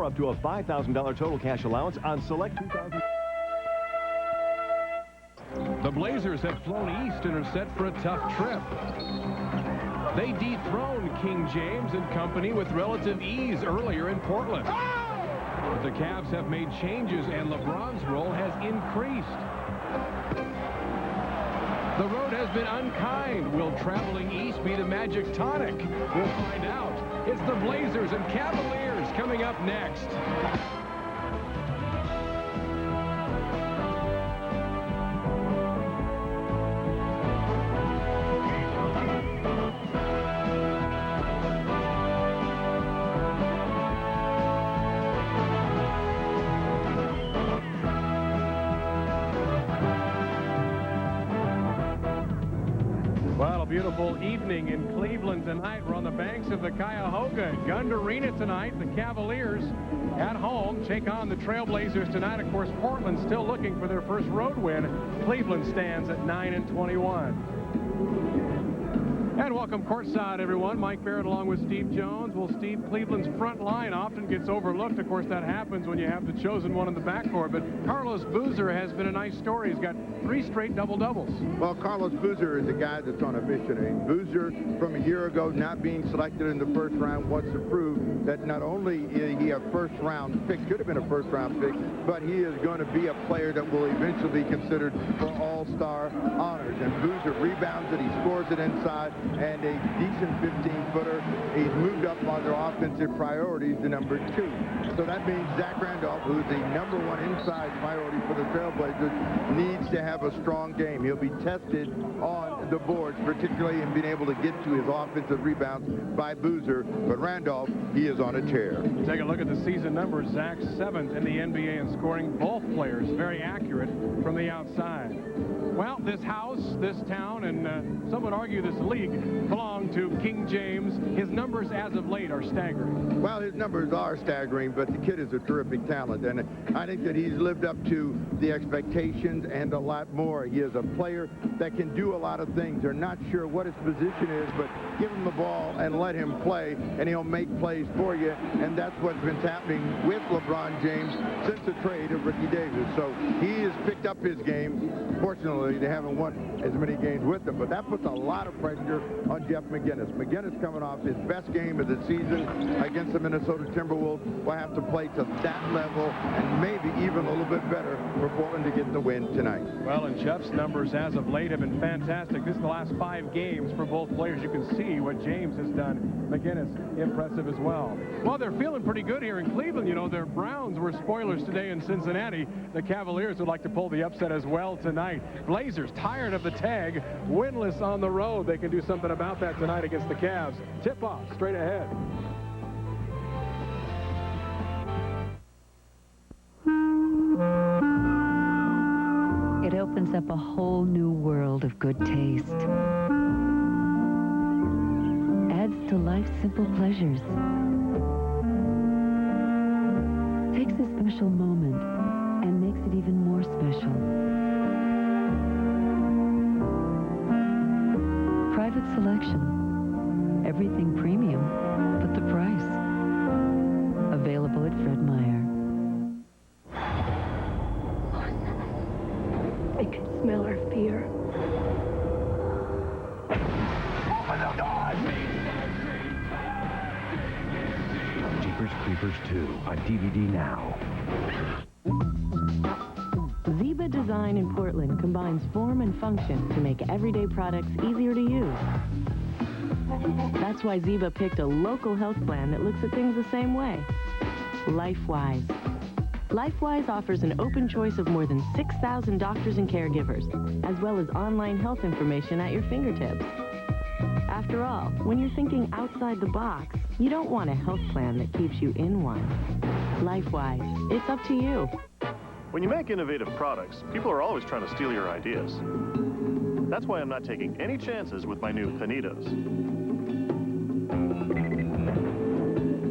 up to a $5,000 total cash allowance on select 2000. The Blazers have flown east and are set for a tough trip. They dethroned King James and company with relative ease earlier in Portland. But the Cavs have made changes and LeBron's role has increased. The road has been unkind. Will traveling east be the magic tonic? We'll find out. It's the Blazers and Cavaliers coming up next. Well, a beautiful evening in Cleveland tonight. We're on the banks of the Cuyahoga at Gund Arena tonight. The Cavaliers at home take on the Trailblazers tonight. Of course, Portland still looking for their first road win. Cleveland stands at 9-21. And welcome courtside, everyone. Mike Barrett along with Steve Jones. Well, Steve, Cleveland's front line often gets overlooked. Of course, that happens when you have the chosen one in the backcourt. But Carlos Boozer has been a nice story. He's got 3 straight double-doubles. Well, Carlos Boozer is a guy that's on a mission. And Boozer, from a year ago, not being selected in the first round, wants to prove that not only is he a first-round pick, could have been a first-round pick, but he is going to be a player that will eventually be considered for all-star honors. And Boozer rebounds it, he scores it inside, and a decent 15-footer. He's moved up on their offensive priorities to number 2. So that means Zach Randolph, who's the number 1 inside priority for the Trailblazers, needs to have a strong game. He'll be tested on the boards, particularly in being able to get to his offensive rebounds by Boozer. But Randolph, he is on a tear. Take a look at the season numbers. Zach's 7th in the NBA in scoring. Both players very accurate from the outside. Well, this house, this town, and some would argue this league belong to King James. His numbers as of late are staggering. Well, his numbers are staggering, but the kid is a terrific talent, and I think that he's lived up to the expectations and a lot more. He is a player that can do a lot of things. They're not sure what his position is, but give him the ball and let him play, and he'll make plays for you, and that's what's been happening with LeBron James since the trade of Ricky Davis. So he has picked up his game. Fortunately, they haven't won as many games with him, but that puts a lot of pressure on Jeff McInnis. McInnis, coming off his best game of the season against the Minnesota Timberwolves, will have to play to that level and maybe even a little bit better for Portland to get the win tonight. Well, and Jeff's numbers as of late have been fantastic. This is the last 5 games for both players. You can see what James has done. McInnis, impressive as well. Well, they're feeling pretty good here in Cleveland. You know, their Browns were spoilers today in Cincinnati. The Cavaliers would like to pull the upset as well tonight. Blazers, tired of the tag, winless on the road. They can do something about that tonight against the Cavs. Tip-off straight ahead. It opens up a whole new world of good taste. Adds to life's simple pleasures. Takes a special moment and makes it even more special. Private selection. Everything premium, but the price. Available at Fred Meyer. I can smell our fear. Open the doors! Jeepers Creepers 2 on DVD now. Ziba Design in Portland combines form and function to make everyday products easier to use. That's why Ziba picked a local health plan that looks at things the same way. LifeWise. LifeWise offers an open choice of more than 6,000 doctors and caregivers, as well as online health information at your fingertips. After all, when you're thinking outside the box, you don't want a health plan that keeps you in one. LifeWise, it's up to you. When you make innovative products, people are always trying to steal your ideas. That's why I'm not taking any chances with my new panitas.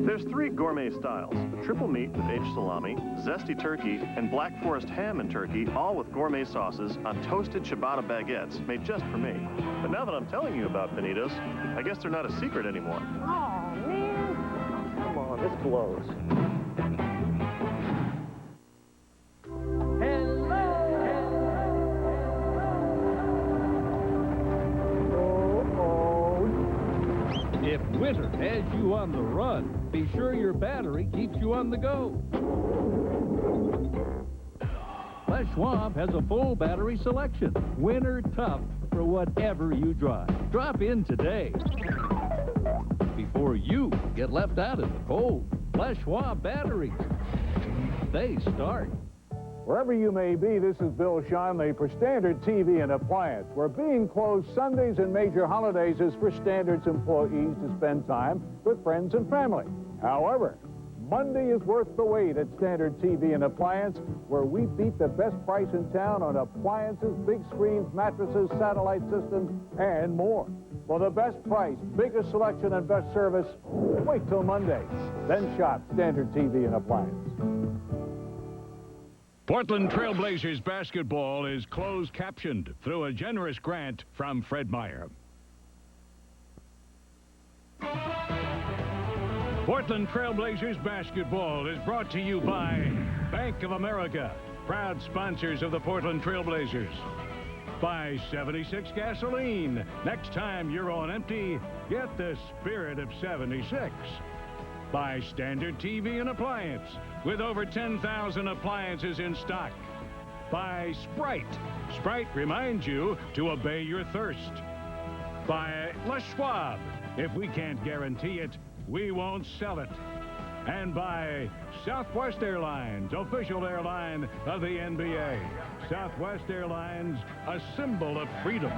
There's 3 gourmet styles: triple meat with aged salami, zesty turkey, and black forest ham and turkey, all with gourmet sauces on toasted ciabatta baguettes made just for me. But now that I'm telling you about panitas, I guess they're not a secret anymore. Oh, man. Come on, this blows. you on the run. Be sure your battery keeps you on the go. Les Schwab has a full battery selection. Winter tough for whatever you drive. Drop in today before you get left out in the cold. Les Schwab batteries. They start. Wherever you may be, this is Bill Schonley for Standard TV and Appliance, where being closed Sundays and major holidays is for Standard's employees to spend time with friends and family. However, Monday is worth the wait at Standard TV and Appliance, where we beat the best price in town on appliances, big screens, mattresses, satellite systems, and more. For the best price, biggest selection, and best service, wait till Monday. Then shop Standard TV and Appliance. Portland Trailblazers basketball is closed captioned through a generous grant from Fred Meyer. Portland Trailblazers basketball is brought to you by Bank of America, proud sponsors of the Portland Trailblazers. By 76 Gasoline. Next time you're on empty, get the spirit of 76. By Standard TV and Appliance, with over 10,000 appliances in stock. By Sprite. Sprite reminds you to obey your thirst. By Les Schwab. If we can't guarantee it, we won't sell it. And by Southwest Airlines, official airline of the NBA. Southwest Airlines, a symbol of freedom.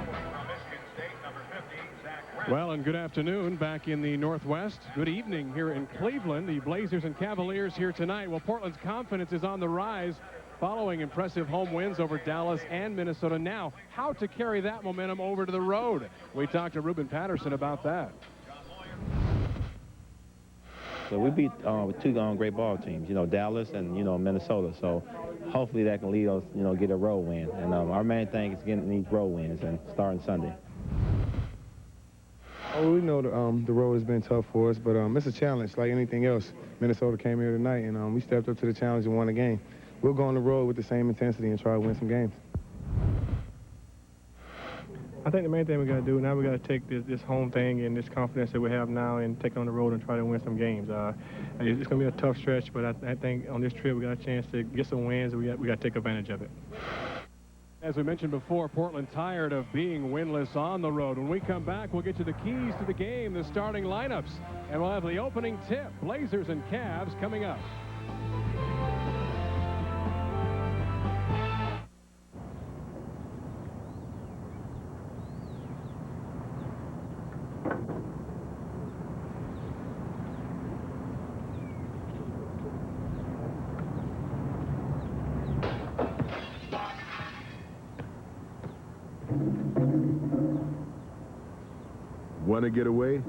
Well, and good afternoon back in the Northwest. Good evening here in Cleveland. The Blazers and Cavaliers here tonight. Well, Portland's confidence is on the rise following impressive home wins over Dallas and Minnesota. Now, how to carry that momentum over to the road? We talked to Ruben Patterson about that. So we beat two great ball teams, Dallas and, Minnesota. So hopefully that can lead us, get a road win. And our main thing is getting these road wins and starting Sunday. Oh, we know the road has been tough for us, but it's a challenge like anything else. Minnesota came here tonight, and we stepped up to the challenge and won the game. We'll go on the road with the same intensity and try to win some games. I think the main thing we got to do now, we got to take this home thing and this confidence that we have now and take it on the road and try to win some games. It's going to be a tough stretch, but I think on this trip we got a chance to get some wins, and we got to take advantage of it. As we mentioned before, Portland tired of being winless on the road. When we come back, we'll get you the keys to the game, the starting lineups, and we'll have the opening tip. Blazers and Cavs coming up. Want to get away?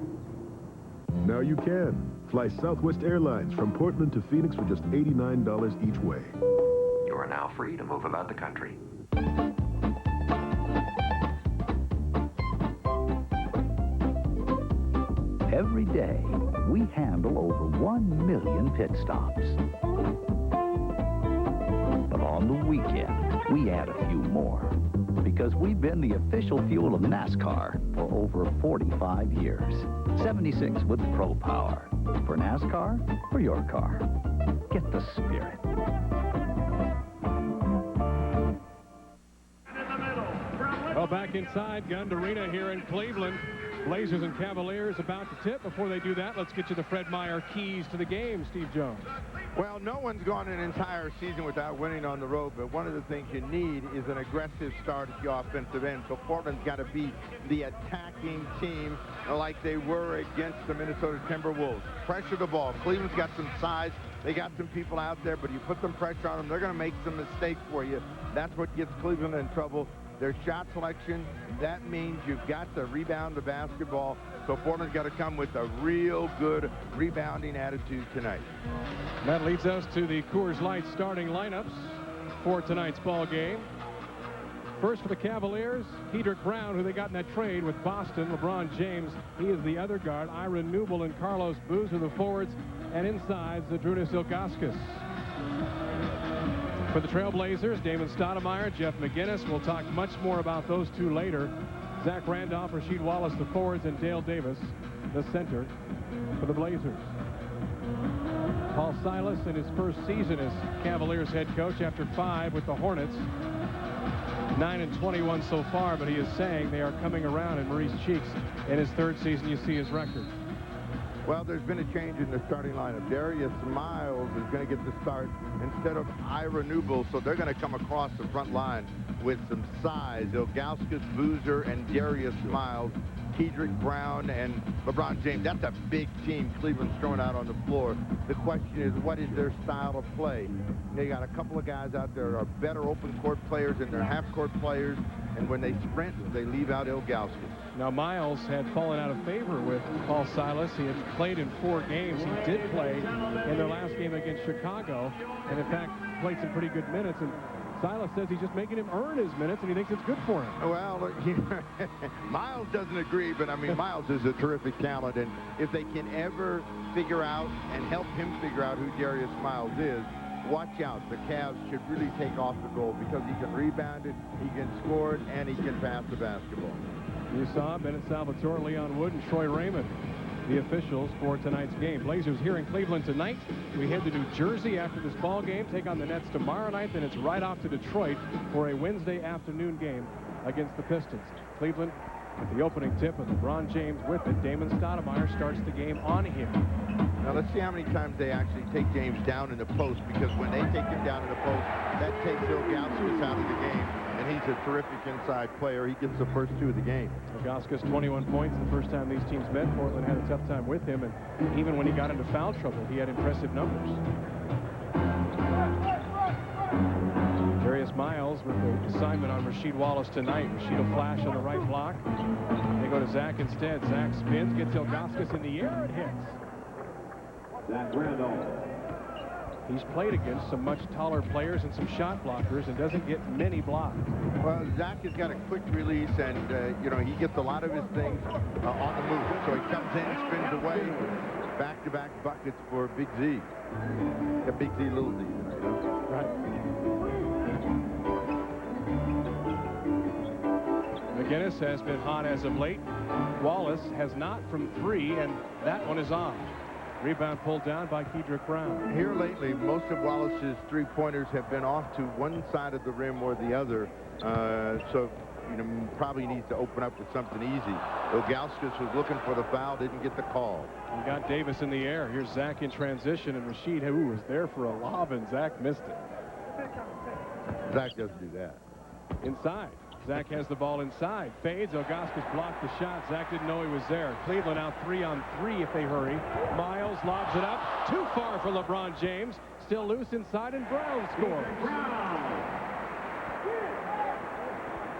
Now you can. Fly Southwest Airlines from Portland to Phoenix for just $89 each way. You are now free to move about the country. Every day, we handle over 1 million pit stops. But on the weekend, we add a few more. Because we've been the official fuel of NASCAR for over 45 years. 76 with Pro Power. For NASCAR, for your car. Get the spirit. Well, back inside Gund Arena here in Cleveland. Blazers and Cavaliers about to tip. Before they do that, let's get you the Fred Meyer keys to the game, Steve Jones. Well, no one's gone an entire season without winning on the road, but one of the things you need is an aggressive start at the offensive end. So Portland's got to be the attacking team like they were against the Minnesota Timberwolves. Pressure the ball. Cleveland's got some size. They got some people out there, but you put some pressure on them, they're going to make some mistakes for you. That's what gets Cleveland in trouble. Their shot selection, that means you've got to rebound the basketball. So Portland's got to come with a real good rebounding attitude tonight. That leads us to the Coors Light starting lineups for tonight's ball game. First for the Cavaliers, Hedrick Brown, who they got in that trade with Boston. LeBron James, he is the other guard. Ira Newble and Carlos Boozer, the forwards. And inside, Zydrunas Ilgauskas. For the Trailblazers, Damon Stoudemire, Jeff McInnis. We'll talk much more about those two later. Zach Randolph, Rasheed Wallace, the forwards, and Dale Davis the center for the Blazers. Paul Silas in his first season as Cavaliers head coach after 5 with the Hornets. 9-21 so far, but he is saying they are coming around in Maurice Cheeks. In his 3rd season, you see his record. Well, there's been a change in the starting lineup. Darius Miles is going to get the start instead of Ira Newble, so they're going to come across the front line with some size. Ilgauskas, Boozer, and Darius Miles, Kedrick Brown, and LeBron James. That's a big team Cleveland's throwing out on the floor. The question is, what is their style of play? They got a couple of guys out there that are better open court players than their half court players, and when they sprint, they leave out Ilgauskas. Now, Miles had fallen out of favor with Paul Silas. He had played in 4 games. He did play in their last game against Chicago, and in fact, played some pretty good minutes. And Silas says he's just making him earn his minutes, and he thinks it's good for him. Well, Miles doesn't agree, but I mean, Miles is a terrific talent, and if they can ever figure out and help him figure out who Darius Miles is, watch out. The Cavs should really take off the goal because he can rebound it, he can score it, and he can pass the basketball. You saw Bennett Salvatore, Leon Wood, and Troy Raymond, the officials for tonight's game. Blazers here in Cleveland tonight. We head to New Jersey after this ball game, take on the Nets tomorrow night, then it's right off to Detroit for a Wednesday afternoon game against the Pistons. Cleveland with the opening tip of LeBron James with it. Damon Stoudemire starts the game on him. Now let's see how many times they actually take James down in the post, because when they take him down in the post, that takes Ilgauskas out of the game, and he's a terrific inside player. He gets the first 2 of the game. Ilgauskas 21 points the first time these teams met. Portland had a tough time with him, and even when he got into foul trouble, he had impressive numbers. Darius Miles with the assignment on Rasheed Wallace tonight. Rasheed will flash on the right block. They go to Zach instead. Zach spins, gets Ilgauskas in the air, and hits. Zach Randolph. He's played against some much taller players and some shot blockers and doesn't get many blocks. Well, Zach has got a quick release, and, you know, he gets a lot of his things on the move. So he comes in, spins away, back-to-back buckets for Big Z. Yeah, Big Z, Little Z. Right. McInnis has been hot as of late. Wallace has not from 3, and that one is off. Rebound pulled down by Kedrick Brown. Here lately, most of Wallace's 3-pointers have been off to one side of the rim or the other. So, you know, probably needs to open up with something easy. Ilgauskas was looking for the foul, didn't get the call. We got Davis in the air. Here's Zach in transition, and Rasheed, who was there for a lob, and Zach missed it. Zach doesn't do that. Inside. Zach has the ball inside. Fades. Ilgauskas blocked the shot. Zach didn't know he was there. Cleveland out 3-on-3 if they hurry. Miles lobs it up. Too far for LeBron James. Still loose inside, and Brown scores.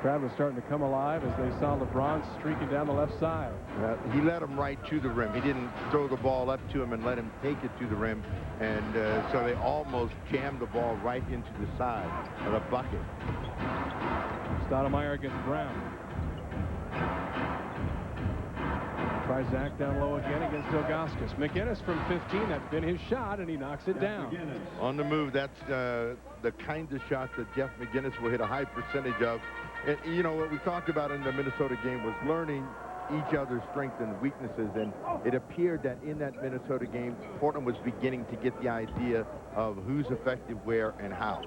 Crowd was starting to come alive as they saw LeBron streaking down the left side. He led him right to the rim. He didn't throw the ball up to him and let him take it to the rim. And so they almost jammed the ball right into the side of the bucket. Stoudemire against Brown. Tries Zach down low again against Ilgauskas. McInnis from 15. That's been his shot, and he knocks it down. On the move, that's the kind of shot that Jeff McInnis will hit a high percentage of. And, you know, what we talked about in the Minnesota game was learning each other's strengths and weaknesses, and it appeared that in that Minnesota game, Portland was beginning to get the idea of who's effective where and how.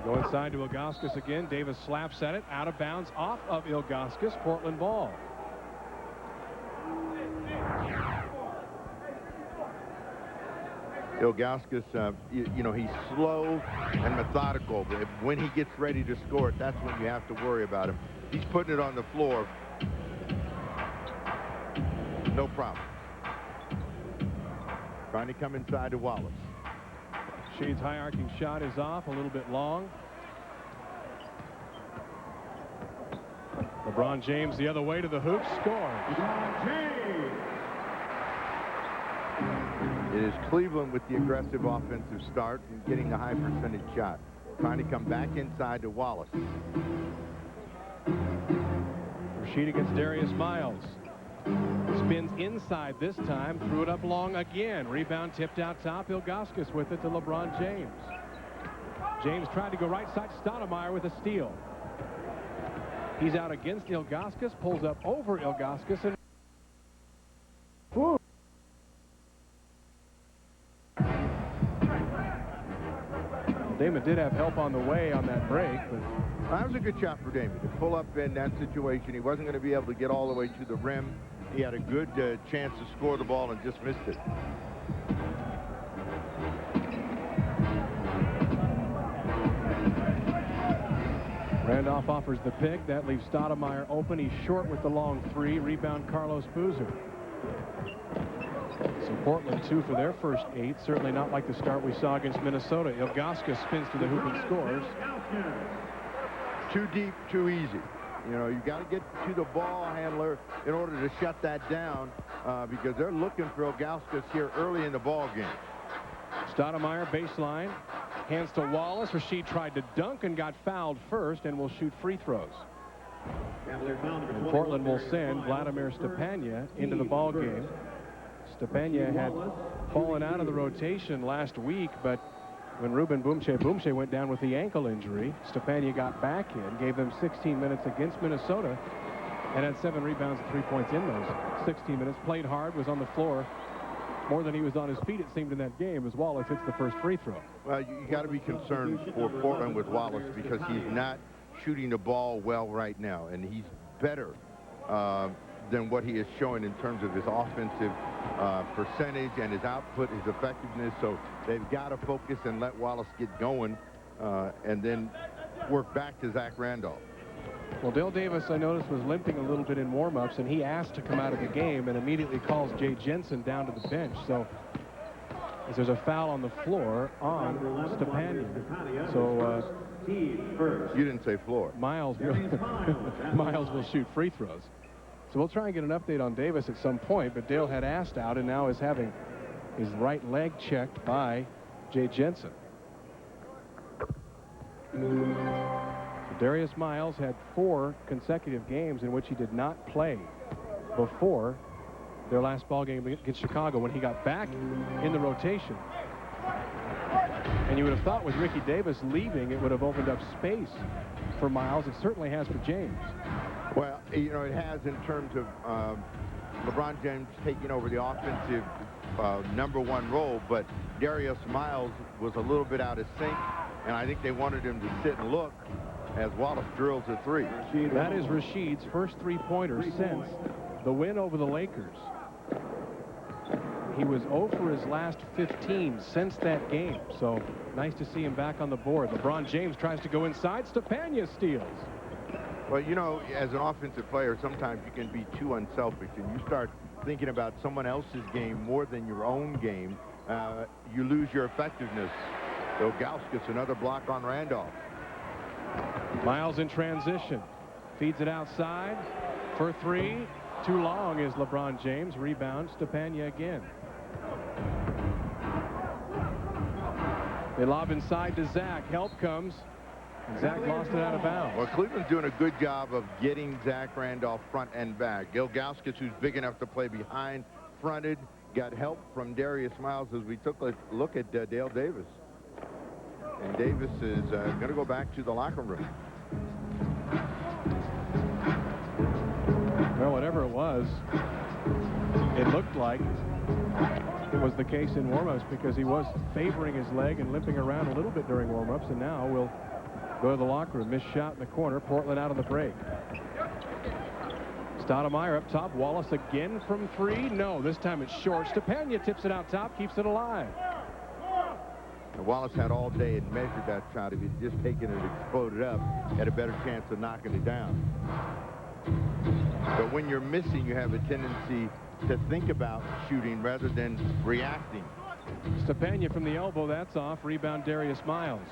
Go inside to Ilgauskas again. Davis slaps at it. Out of bounds off of Ilgauskas. Portland ball. Ilgauskas, you know, he's slow and methodical, but when he gets ready to score it, that's when you have to worry about him. He's putting it on the floor. No problem. Trying to come inside to Wallace. Sheed's high arcing shot is off, a little bit long. LeBron James the other way to the hoop, scores. It is Cleveland with the aggressive offensive start and getting the high percentage shot. Trying to come back inside to Wallace. Rasheed against Darius Miles. Spins inside this time, threw it up long again. Rebound tipped out top. Ilgauskas with it to LeBron James. James tried to go right side. Stoudemire with a steal. He's out against Ilgauskas, pulls up over Ilgauskas, and Damon did have help on the way on that break, but that was a good shot for Damon to pull up in that situation. He wasn't going to be able to get all the way to the rim. He had a good chance to score the ball and just missed it. Randolph offers the pick. That leaves Stoudemire open. He's short with the long three. Rebound, Carlos Boozer. So Portland 2 for their first 8. Certainly not like the start we saw against Minnesota. Ilgauskas spins to the hoop and scores. Too deep, too easy. You know, you got to get to the ball handler in order to shut that down because they're looking for Ilgauskas here early in the ball game. Stoudemire baseline. Hands to Wallace. Rashid tried to dunk and got fouled first and will shoot free throws. And Portland will send Vladimir Stepania into the ball game. Stepania had fallen out of the rotation last week, but when Ruben Bumche went down with the ankle injury, Stepania got back in, gave them 16 minutes against Minnesota, and had 7 rebounds and 3 points in those 16 minutes. Played hard, was on the floor more than he was on his feet, it seemed, in that game, as Wallace hits the first free throw. Well, you got to be concerned for Portland with Wallace because he's not shooting the ball well right now, and he's better than what he is showing in terms of his offensive percentage and his output, his effectiveness. So they've got to focus and let Wallace get going and then work back to Zach Randolph. Well, Dale Davis, I noticed, was limping a little bit in warm-ups, and he asked to come out of the game and immediately calls Jay Jensen down to the bench. So as there's a foul on the floor on Stepania. So you didn't say floor. Miles will shoot free throws. So we'll try and get an update on Davis at some point, but Dale had asked out and now is having his right leg checked by Jay Jensen. Darius Miles had 4 consecutive games in which he did not play before their last ball game against Chicago when he got back in the rotation. And you would have thought with Ricky Davis leaving, it would have opened up space for Miles. It certainly has for James. Well, you know, it has in terms of LeBron James taking over the offensive #1 role, but Darius Miles was a little bit out of sync, and I think they wanted him to sit and look as Wallace drills a 3. That is Rashid's first 3-pointer since the win over the Lakers. He was 0 for his last 15 since that game, so nice to see him back on the board. LeBron James tries to go inside. Stepania steals. Well, you know, as an offensive player, sometimes you can be too unselfish, and you start thinking about someone else's game more than your own game. You lose your effectiveness. Ilgauskas, another block on Randolph. Miles in transition. Feeds it outside for 3. Too long is LeBron James. Rebound, Stepania again. They lob inside to Zach. Help comes. And Zach lost it out of bounds. Well, Cleveland's doing a good job of getting Zach Randolph front and back. Ilgauskas, who's big enough to play behind, fronted, got help from Darius Miles as we took a look at Dale Davis. And Davis is going to go back to the locker room. Well, whatever it was, it looked like it was the case in warm-ups because he was favoring his leg and limping around a little bit during warm-ups, and now we'll go to the locker room. Missed shot in the corner. Portland out of the break. Stoudemire up top. Wallace again from 3. No, this time it's short. Stepania tips it out top, keeps it alive. And Wallace had all day and measured that shot. If he'd just taken it and exploded up, had a better chance of knocking it down. But when you're missing, you have a tendency to think about shooting rather than reacting. Stepania from the elbow. That's off. Rebound, Darius Miles.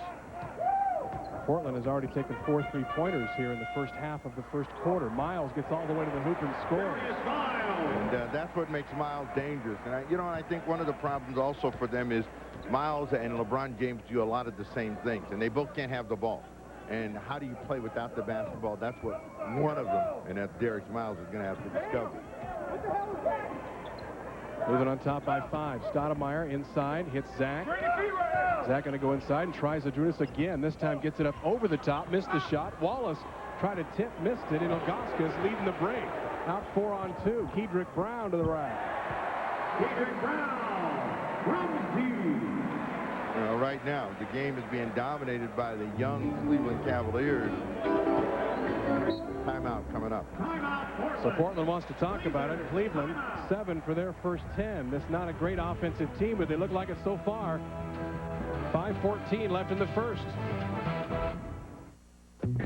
Portland has already taken 4 3-pointers here in the first half of the first quarter. Miles gets all the way to the hoop and scores. And that's what makes Miles dangerous. And I think one of the problems also for them is Miles and LeBron James do a lot of the same things, and they both can't have the ball. And how do you play without the basketball? That's what one of them, and that's Darius Miles, is going to have to discover. Moving on top by 5. Stoudemire inside, hits Zach. Zach going to go inside and tries Adrunas again. This time gets it up over the top, missed the shot. Wallace tried to tip, missed it, and Ilgauskas leading the break. Out 4 on 2. Kedrick Brown to the rack. Kedrick Brown from right now. The game is being dominated by the young Cleveland Cavaliers. Timeout coming up. So Portland wants to talk about it. Cleveland, 7 for their first 10. This is not a great offensive team, but they look like it so far. 5:14 left in the first.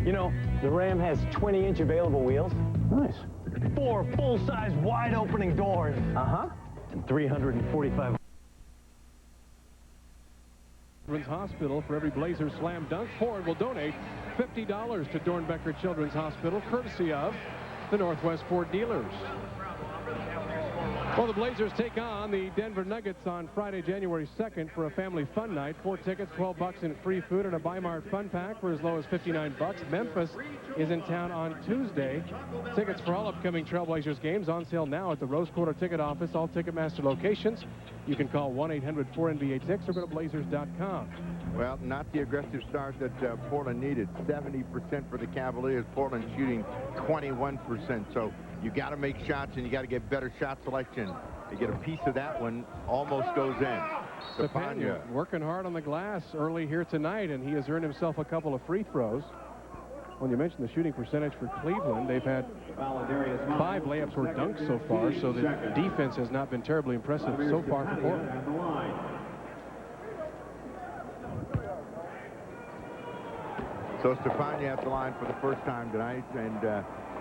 You know, the Ram has 20-inch available wheels. Nice. 4 full-size wide-opening doors. Uh-huh. And 345. Children's Hospital. For every Blazers slam dunk, Ford will donate $50 to Dornbecker Children's Hospital, courtesy of the Northwest Ford dealers. Well, the Blazers take on the Denver Nuggets on Friday, January 2nd for a family fun night. 4 tickets, $12 in free food and a Bi-Mart fun pack for as low as $59. Memphis is in town on Tuesday. Tickets for all upcoming Trailblazers games on sale now at the Rose Quarter Ticket Office, all Ticketmaster locations. You can call 1-800-4NBA-TICKS or go to blazers.com. Well, not the aggressive start that Portland needed. 70% for the Cavaliers. Portland shooting 21%. So you got to make shots, and you got to get better shot selection. You get a piece of that one, almost goes in. Stepania working hard on the glass early here tonight, and he has earned himself a couple of free throws. When you mentioned the shooting percentage for Cleveland, they've had 5 layups or dunks so far, so the defense has not been terribly impressive so far for Portland. So Stepania at the line for the first time tonight, and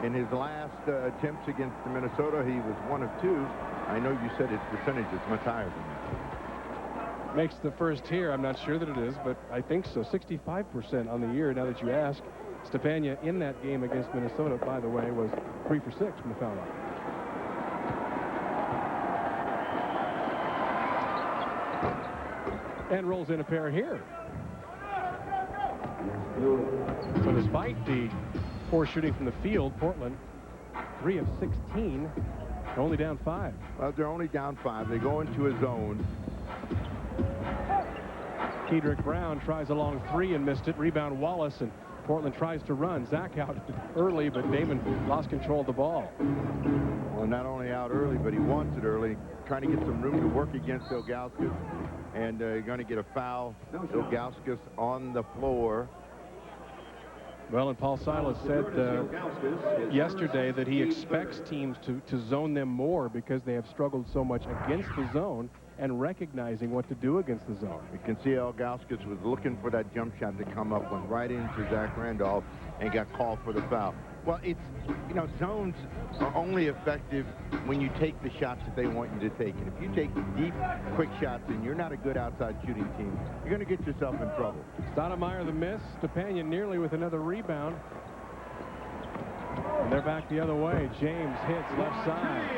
in his last attempts against Minnesota, he was 1 of 2. I know you said his percentage is much higher than that. Makes the first here. I'm not sure that it is, but I think so. 65% on the year, now that you ask. Stepania in that game against Minnesota, by the way, was 3 for 6 from the foul line. And rolls in a pair here. So despite the poor shooting from the field, Portland 3 of 16, only down 5. Well, they're only down 5. They go into a zone. Kedrick Brown tries a long 3 and missed it. Rebound Wallace, and Portland tries to run. Zach out early, but Damon lost control of the ball. Well, not only out early, but he wants it early, trying to get some room to work against Ilgauskas. And you're going to get a foul. Ilgauskas on the floor. Well, and Paul Silas said yesterday that he expects teams to zone them more because they have struggled so much against the zone and recognizing what to do against the zone. You can see Ilgauskas was looking for that jump shot to come up, went right into Zach Randolph and got called for the foul. Well, it's, you know, zones are only effective when you take the shots that they want you to take. And if you take deep, quick shots and you're not a good outside shooting team, you're going to get yourself in trouble. Stoudemire the miss. Stepania nearly with another rebound. And they're back the other way. James hits left side.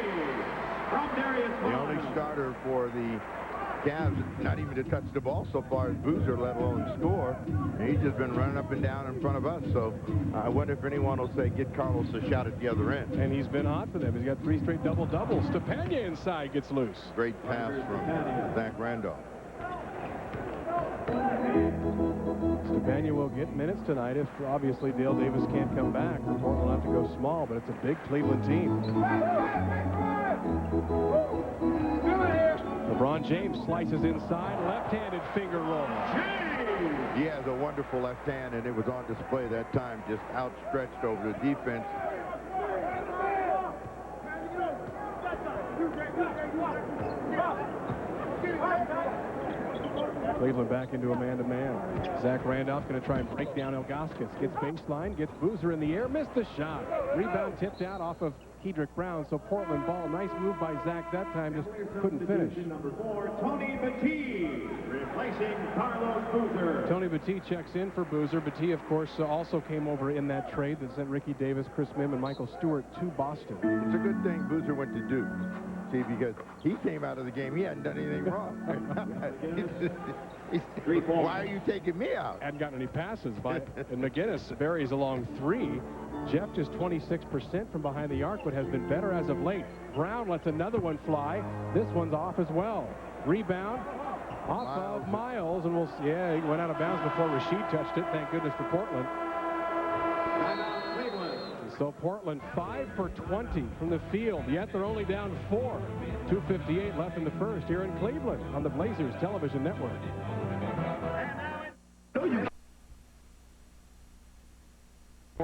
The only starter for the Cavs, not even to touch the ball so far, is Boozer, let alone score. And he's just been running up and down in front of us. So I wonder if anyone will say, get Carlos a shot at the other end. And he's been hot for them. He's got 3 straight double-doubles. Stepania inside gets loose. Great pass from Zach Randolph. Stepania will get minutes tonight if obviously Dale Davis can't come back. Portland will have to go small, but it's a big Cleveland team. LeBron James slices inside, left-handed finger roll. He has a wonderful left hand, and it was on display that time, just outstretched over the defense. Cleveland back into a man-to-man. Zach Randolph going to try and break down Ilgauskas. Gets baseline, gets Boozer in the air, missed the shot. Rebound tipped out off of Kedrick Brown, so Portland ball. Nice move by Zach that time, just couldn't finish. Number 4, Tony Battie, replacing Carlos Boozer. Tony Battie checks in for Boozer. Battie, of course, also came over in that trade that sent Ricky Davis, Chris Mim, and Michael Stewart to Boston. It's a good thing Boozer went to Duke. See, because he came out of the game, he hadn't done anything wrong. Why are you taking me out? Hadn't gotten any passes, but and McInnis buries along 3. Jeff just 26% from behind the arc, but has been better as of late. Brown lets another one fly. This one's off as well. Rebound off of Miles, and we'll see. Yeah, he went out of bounds before Rasheed touched it. Thank goodness for Portland. So Portland 5 for 20 from the field, yet they're only down 4. 2:58 left in the first here in Cleveland on the Blazers Television Network.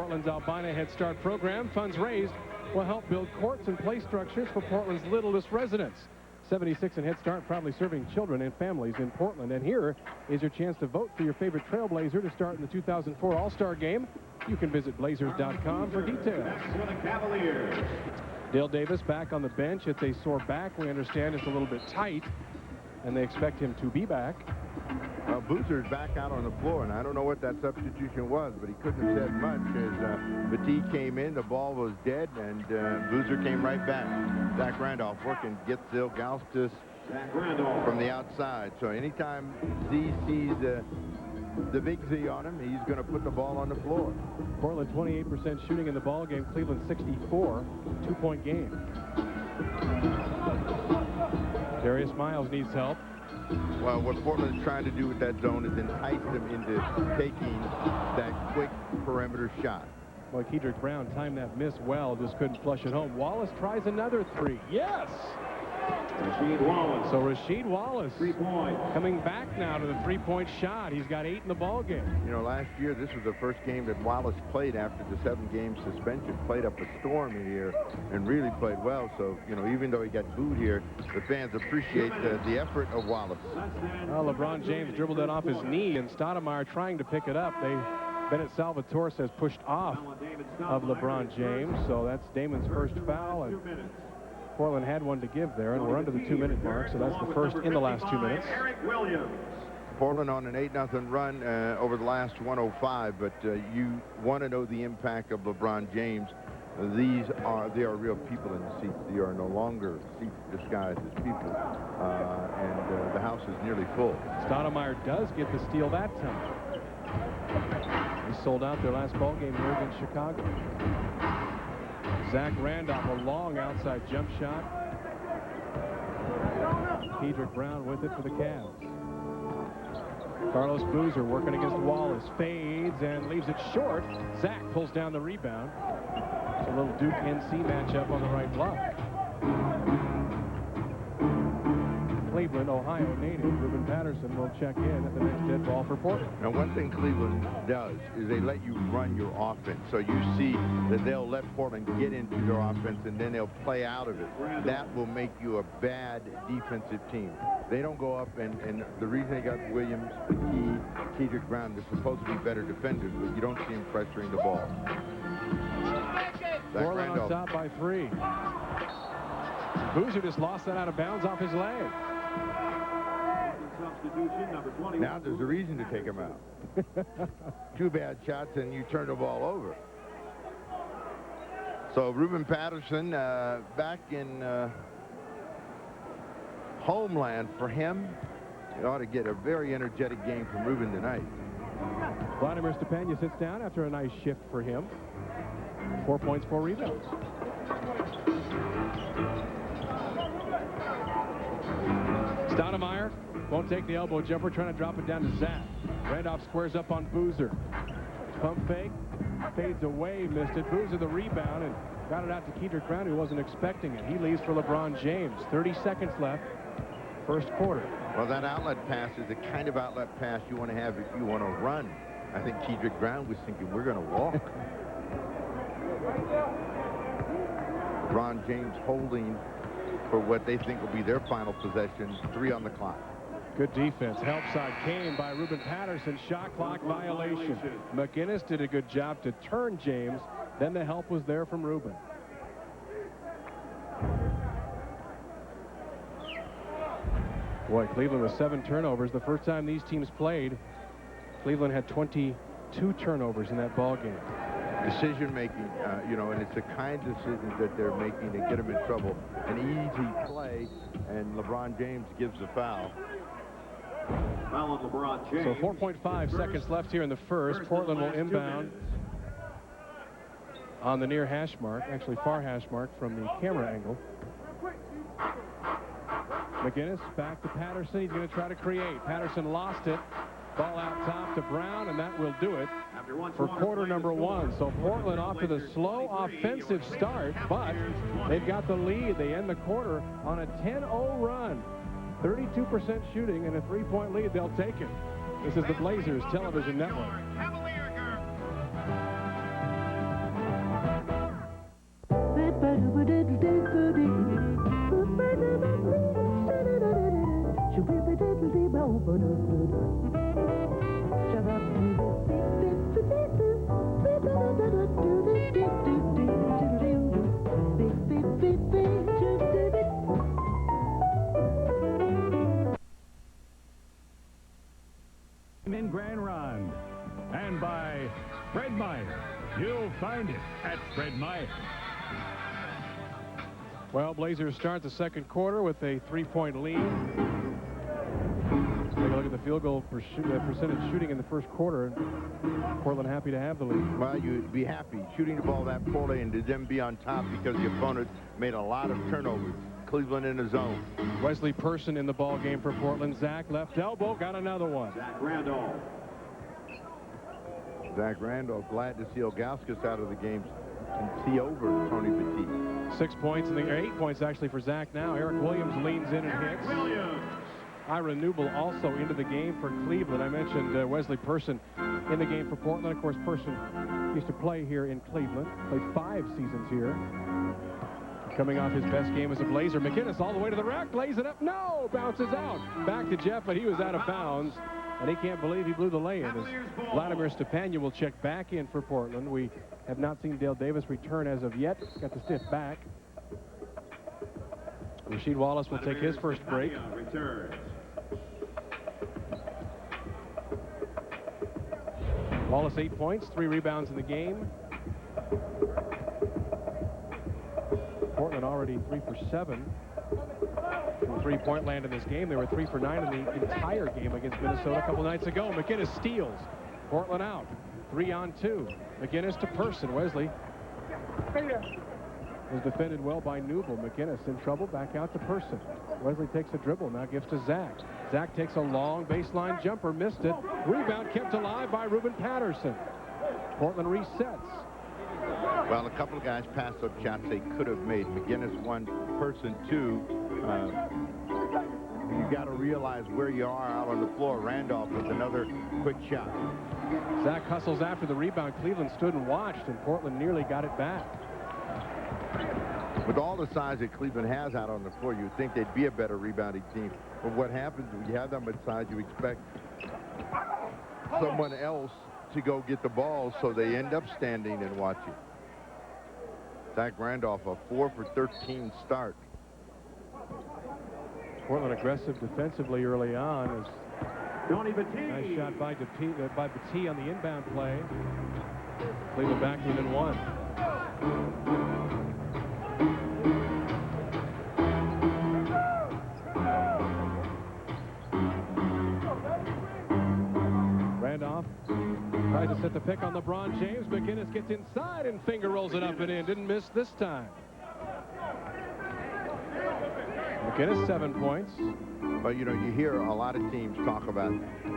Portland's Albina Head Start program. Funds raised will help build courts and play structures for Portland's littlest residents. 76 and Head Start proudly serving children and families in Portland. And here is your chance to vote for your favorite Trailblazer to start in the 2004 All-Star Game. You can visit Blazers.com for details. For the Cavaliers. Dale Davis back on the bench. It's a sore back. We understand it's a little bit tight, and they expect him to be back. Boozer's back out on the floor, and I don't know what that substitution was, but he couldn't have said much as Petit came in, the ball was dead, and Boozer came right back. Zach Randolph working, gets Zilgauskas from the outside. So anytime Z sees the big Z on him, he's going to put the ball on the floor. Portland 28% shooting in the ball game. Cleveland 64, 2-point game. Darius Miles needs help. Well, what Portland's trying to do with that zone is entice them into taking that quick perimeter shot. Boy, Kedrick Brown timed that miss well, just couldn't flush it home. Wallace tries another three. Yes! Rasheed Wallace. So Rasheed Wallace 3-point. coming back now to the three-point shot. He's got 8 in the ball game. You know, last year, this was the first game that Wallace played after the 7-game suspension. Played up a storm here and really played well. So, you know, even though he got booed here, the fans appreciate the effort of Wallace. Well, LeBron James dribbled that off his knee, and Stoudemire trying to pick it up. Bennett Salvatore says pushed off of LeBron James. So that's Damon's first foul. And Portland had one to give there, and we're under the 2-minute mark, so that's the first in the last 2 minutes. Portland on an 8-0 run over the last 105, but you want to know the impact of LeBron James. They are real people in the seats. They are no longer seats disguised as people, and the house is nearly full. Stoudemire does get the steal that time. He sold out their last ball game here against Chicago. Zach Randolph, a long outside jump shot. Kedrick Brown with it for the Cavs. Carlos Boozer working against Wallace. Fades and leaves it short. Zach pulls down the rebound. It's a little Duke NC matchup on the right block. Cleveland, Ohio native Ruben Patterson will check in at the next dead ball for Portland. Now, one thing Cleveland does is they let you run your offense. So you see that they'll let Portland get into their offense, and then they'll play out of it. That will make you a bad defensive team. They don't go up, and the reason they got Williams, Kedrick Brown, they're supposed to be better defenders, but you don't see them pressuring the ball. Portland on top by 3. Boozer just lost that out of bounds off his leg. Now there's a reason to take him out. 2 bad shots and you turn the ball over. So Ruben Patterson back in homeland for him. You ought to get a very energetic game from Ruben tonight. Vladimir Stepania sits down after a nice shift for him. 4 points, 4 rebounds. Stoudemire won't take the elbow jumper, trying to drop it down to Zach. Randolph squares up on Boozer. Pump fake, fades away, missed it. Boozer the rebound and got it out to Kedrick Brown, who wasn't expecting it. He leaves for LeBron James. 30 seconds left, first quarter. Well, that outlet pass is the kind of outlet pass you want to have if you want to run. I think Kedrick Brown was thinking, we're going to walk. LeBron James holding for what they think will be their final possession. 3 on the clock. Good defense. Help side came by Ruben Patterson. Shot clock violation. McInnis did a good job to turn James. Then the help was there from Ruben. Boy, Cleveland with 7 turnovers. The first time these teams played, Cleveland had 22 turnovers in that ball game. Decision making, you know, and it's the kind of decisions that they're making that get them in trouble. An easy play, and LeBron James gives the foul. Foul on LeBron James. So 4.5 seconds left here in the first. Portland will inbound on the near hash mark, actually far hash mark from the camera angle. McInnis back to Patterson. He's going to try to create. Patterson lost it. Ball out top to Brown, and that will do it for quarter number 1. So Portland off to the slow offensive start, but they've got the lead. They end the quarter on a 10-0 run. 32% shooting and a 3-point lead. They'll take it. This is the Blazers Television Network. in Grand Ronde. And by Fred Meyer. You'll find it at Fred Meyer. Well, Blazers start the second quarter with a 3-point lead. Let's take a look at the field goal percentage shooting in the first quarter. Portland happy to have the lead. Well, you'd be happy shooting the ball that poorly and to them be on top because the opponent made a lot of turnovers. Cleveland in the zone. Wesley Person in the ball game for Portland. Zach left elbow, got another one. Zach Randolph glad to see Ilgauskas out of the game and see over Tony Petit. 6 points, and 8 points actually for Zach now. Eric Williams leans in and hits. Ira Newble also into the game for Cleveland. I mentioned Wesley Person in the game for Portland. Of course, Person used to play here in Cleveland. Played 5 seasons here. Coming off his best game as a Blazer. McInnis all the way to the rack, lays it up. No! Bounces out. Back to Jeff, but he was out of bounds. And he can't believe he blew the lay-in. As Vladimir Stepanian will check back in for Portland. We have not seen Dale Davis return as of yet. Got the stiff back. Rasheed Wallace will take his first break. Wallace 8 points, 3 rebounds in the game. Portland already 3 for 7 from three-point land in this game. They were 3 for 9 in the entire game against Minnesota a couple nights ago. McInnis steals. Portland out. 3-on-2. McInnis to Person. Wesley was defended well by Newble. McInnis in trouble. Back out to Person. Wesley takes a dribble. Now gives to Zach. Zach takes a long baseline jumper. Missed it. Rebound kept alive by Ruben Patterson. Portland resets. Well, a couple of guys passed up shots they could have made. McInnis 1, Person 2. You got to realize where you are out on the floor. Randolph with another quick shot. Zach hustles after the rebound. Cleveland stood and watched, and Portland nearly got it back. With all the size that Cleveland has out on the floor, you'd think they'd be a better rebounding team. But what happens when you have that much size, you expect someone else to go get the ball, so they end up standing and watching. Zach Randolph, a 4 for 13 start. Portland aggressive defensively early on. Nice shot by Petit on the inbound play. Cleveland back within 1. Randolph tries to set the pick on LeBron James. McInnis gets inside and finger rolls it up and in. Didn't miss this time. McInnis 7 points. But, you know, you hear a lot of teams talk about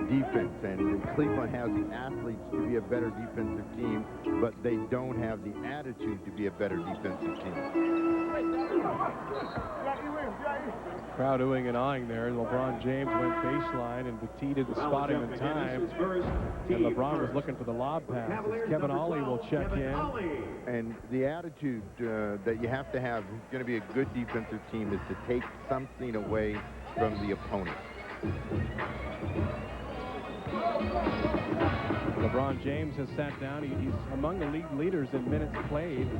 defense, and Cleveland has the athletes to be a better defensive team, but they don't have the attitude to be a better defensive team. Crowd oohing and eyeing there. LeBron James went baseline, and Petit did the spotting in time. And LeBron was looking for the lob pass. Kevin Ollie will check in. And the attitude that you have to have, is going to be a good defensive team, is to take something away from the opponent. LeBron James has sat down. He's among the league leaders in minutes played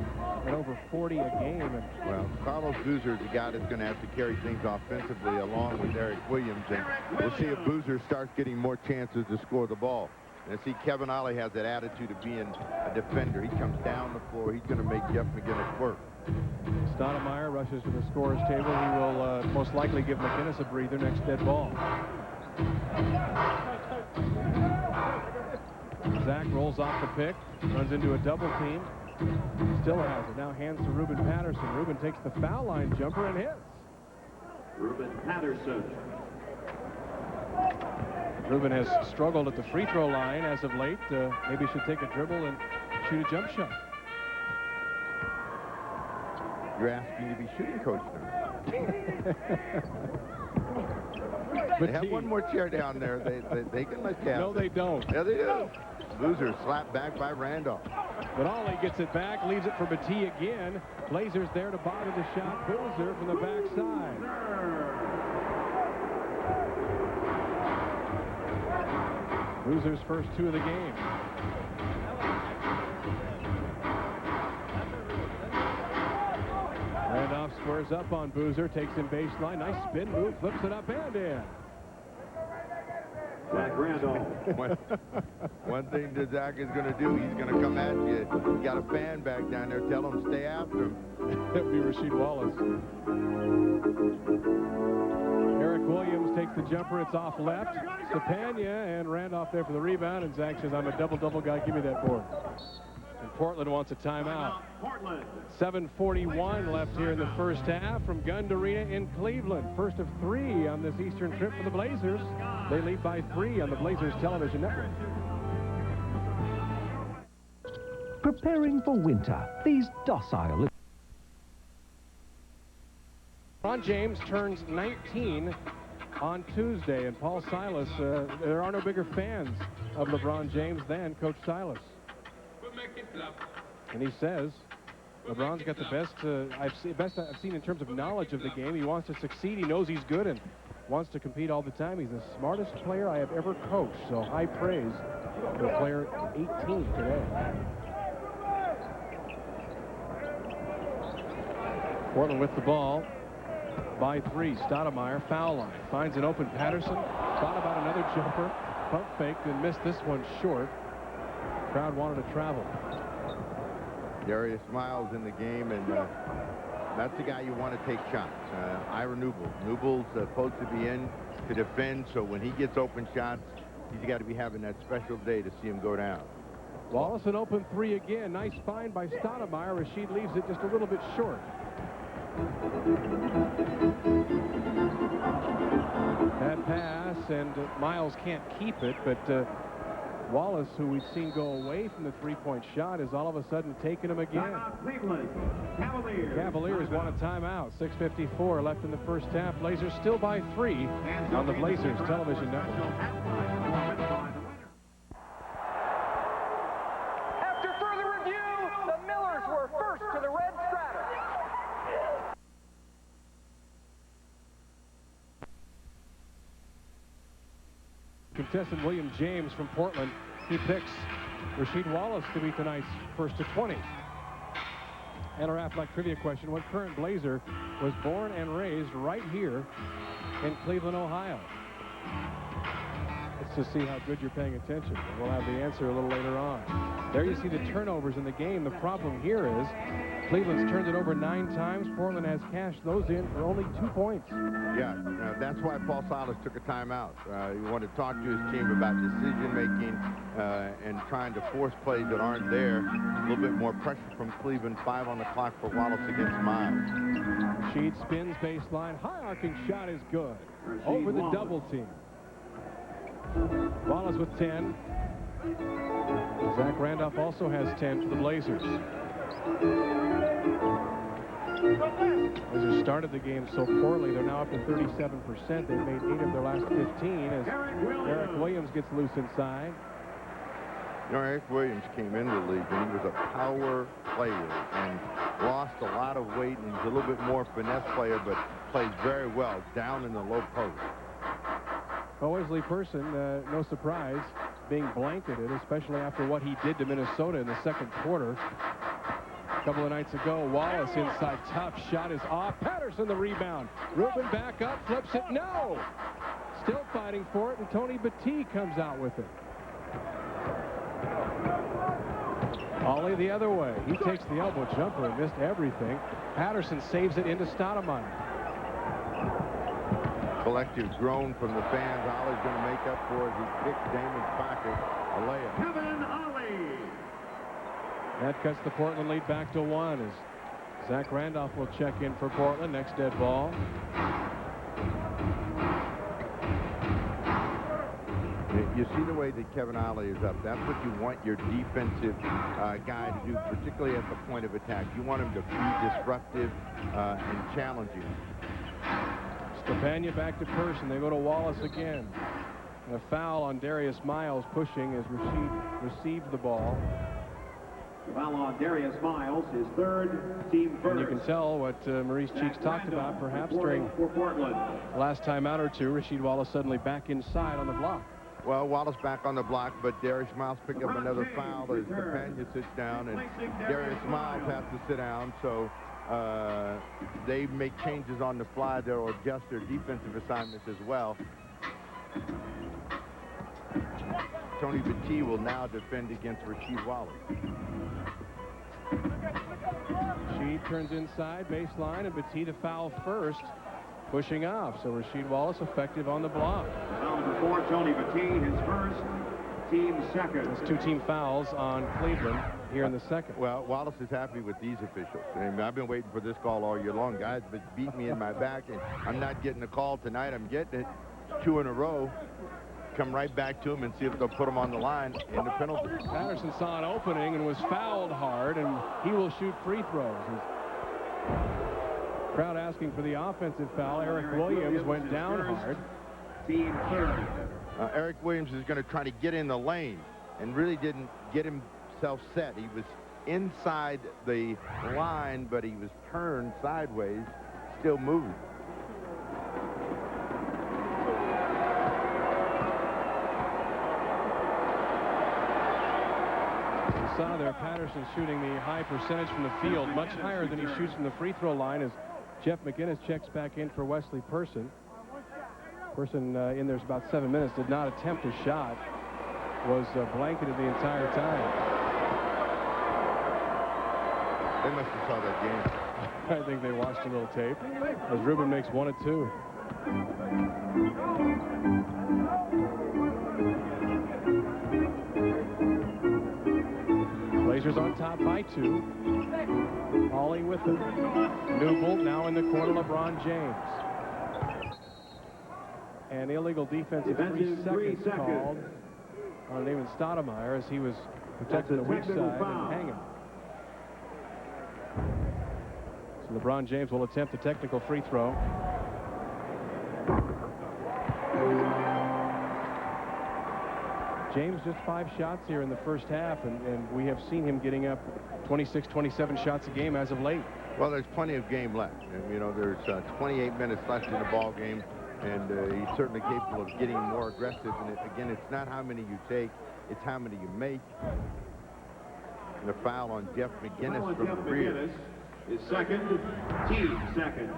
at over 40 a game. And well, Carlos Boozer is the guy that's going to have to carry things offensively along with Eric Williams. And we'll see if Boozer starts getting more chances to score the ball. And see, Kevin Ollie has that attitude of being a defender. He comes down the floor. He's going to make Jeff McInnis work. Stoudemire rushes to the scorer's table. He will most likely give McInnis a breather next dead ball. Zach rolls off the pick, runs into a double team. Still has it. Now hands to Ruben Patterson. Ruben takes the foul line jumper and hits. Ruben Patterson. Ruben has struggled at the free throw line as of late. Maybe should take a dribble and shoot a jump shot. You're asking to be shooting coach now. They have one more chair down there. They can let you have. No, they don't. Yeah, they do. Boozer slapped back by Randolph. But Ollie gets it back, leaves it for Petit again. Blazers there to bother the shot. Boozer from the backside. Boozer's first 2 of the game. Randolph squares up on Boozer, takes him baseline. Nice spin move, flips it up and in. Zach at Randolph. One thing that Zach is going to do, he's going to come at you. You got a fan back down there. Tell him stay after him. That'd be Rasheed Wallace. Eric Williams takes the jumper. It's off left. Stepania and Randolph there for the rebound. And Zach says, I'm a double-double guy. Give me that board. And Portland wants a timeout. 7:41 left here in the first half from Gund Arena in Cleveland. First of 3 on this Eastern trip for the Blazers. They lead by 3 on the Blazers television network. Preparing for winter, these docile... LeBron James turns 19 on Tuesday, and Paul Silas, there are no bigger fans of LeBron James than Coach Silas. And he says LeBron's got the best I've seen in terms of knowledge of the game. He wants to succeed. He knows he's good and wants to compete all the time. He's the smartest player I have ever coached. So high praise for the player 18 today. Portland with the ball by 3. Stoudemire, foul line. Finds an open Patterson. Thought about another jumper. Pump faked and missed this one short. Crowd wanted to travel. Darius Miles in the game, and that's the guy you want to take shots. Ira Newble's supposed to be in to defend, so when he gets open shots, he's got to be having that special day to see him go down. Wallace an open 3 again. Nice find by Stoudemire. Rasheed leaves it just a little bit short. That pass, and Miles can't keep it, but Wallace, who we've seen go away from the three-point shot, is all of a sudden taking him again. Cavaliers want a timeout. 6:54 left in the first half. Blazers still by 3 on the Blazers television network. After further review, the Millers were first to the red strata. Contestant William James from Portland. He picks Rasheed Wallace to be tonight's first to 20. And our athletic trivia question: what current Blazer was born and raised right here in Cleveland, Ohio? Let's just see how good you're paying attention. We'll have the answer a little later on. There you see the turnovers in the game. The problem here is Cleveland's turned it over 9 times. Portland has cashed those in for only 2 points. Yeah, that's why Paul Silas took a timeout. He wanted to talk to his team about decision-making and trying to force plays that aren't there. A little bit more pressure from Cleveland. 5 on the clock for Wallace against Miles. Rasheed spins baseline. High arcing shot is good. Over the double team. Wallace with 10. Zach Randolph also has 10 for the Blazers. Blazers started the game so poorly, they're now up to 37%. They've made 8 of their last 15 as Eric Williams gets loose inside. You know, Eric Williams came into the league and he was a power player and lost a lot of weight, and he's a little bit more finesse player, but plays very well down in the low post. Well, Wesley Person, no surprise, being blanketed, especially after what he did to Minnesota in the second quarter. A couple of nights ago, Wallace inside, tough shot is off. Patterson the rebound. Rubin back up, flips it. No! Still fighting for it, and Tony Battie comes out with it. Ollie the other way. He takes the elbow jumper and missed everything. Patterson saves it into Stoudemire. Collective groan from the fans. Ollie's going to make up for it. He kicked Damon's pocket. A layup. Kevin Ollie. That cuts the Portland lead back to 1 as Zach Randolph will check in for Portland. Next dead ball. You see the way that Kevin Ollie is up. That's what you want your defensive guy to do, particularly at the point of attack. You want him to be disruptive and challenging. Stepania back to Person. They go to Wallace again. A foul on Darius Miles pushing as Rasheed receives the ball. Foul on Darius Miles, his 3rd, team first. And you can tell what Maurice Cheeks talked about perhaps during the last time out or two. Rasheed Wallace suddenly back inside on the block. Well, Wallace back on the block, but Darius Miles picked up another foul as Stepania sits down, and Darius Miles has to sit down, so they make changes on the fly. They'll adjust their defensive assignments as well. Tony Battie will now defend against Rasheed Wallace. Rasheed turns inside, baseline, and Battie to foul first, pushing off. So Rasheed Wallace effective on the block. Foul number 4, Tony Battie, his first, team second. That's 2 team fouls on Cleveland here in the second. Well, Wallace is happy with these officials. And I've been waiting for this call all year long. Guys beat me in my back, and I'm not getting a call tonight. I'm getting it 2 in a row. Come right back to him and see if they'll put him on the line in the penalty. Patterson saw an opening and was fouled hard, and he will shoot free throws. Crowd asking for the offensive foul. Eric Williams went down hard. Team third. Eric Williams is going to try to get in the lane and really didn't get himself set. He was inside the line, but he was turned sideways, still moving. Saw there Patterson shooting the high percentage from the field, much higher than he shoots from the free throw line, as Jeff McInnis checks back in for Wesley Person. Person in there's about 7 minutes, did not attempt a shot, was blanketed the entire time. They must have saw that game. I think they watched a little tape as Ruben makes 1 of 2. Blazers on top by 2. Ollie with it. Newbold now in the corner, LeBron James. An illegal defensive 3 seconds called on David Stoudemire as he was protecting the weak side and hanging. So LeBron James will attempt a technical free throw. James just 5 shots here in the first half, and we have seen him getting up 26, 27 shots a game as of late. Well, there's plenty of game left. And, you know, there's 28 minutes left in the ball game, and he's certainly capable of getting more aggressive. And again, it's not how many you take, it's how many you make. And a foul on Jeff McInnis from the rear. Is second, team second.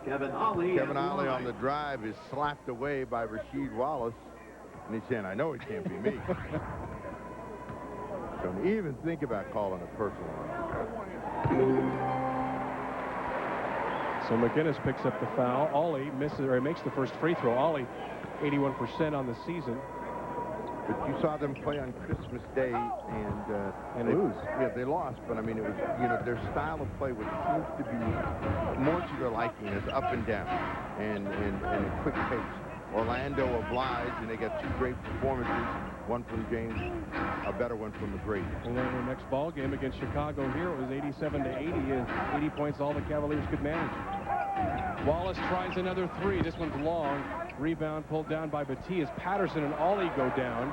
Kevin Ollie on the drive is slapped away by Rasheed Wallace. And he's saying, I know it can't be me. Don't even think about calling a personal line. So McInnis picks up the foul. Ollie misses, or he makes the first free throw. Ollie, 81% on the season. But you saw them play on Christmas Day and lose. Yeah, they lost. But I mean, it was, you know, their style of play, which seems to be more to their liking, is up and down and a quick pace. Orlando obliged, and they got 2 great performances. One from James, a better one from the great. And then the next ball game against Chicago here, it was 87-80, and 80 points all the Cavaliers could manage. Wallace tries another 3. This one's long. Rebound pulled down by Battie as Patterson and Ollie go down.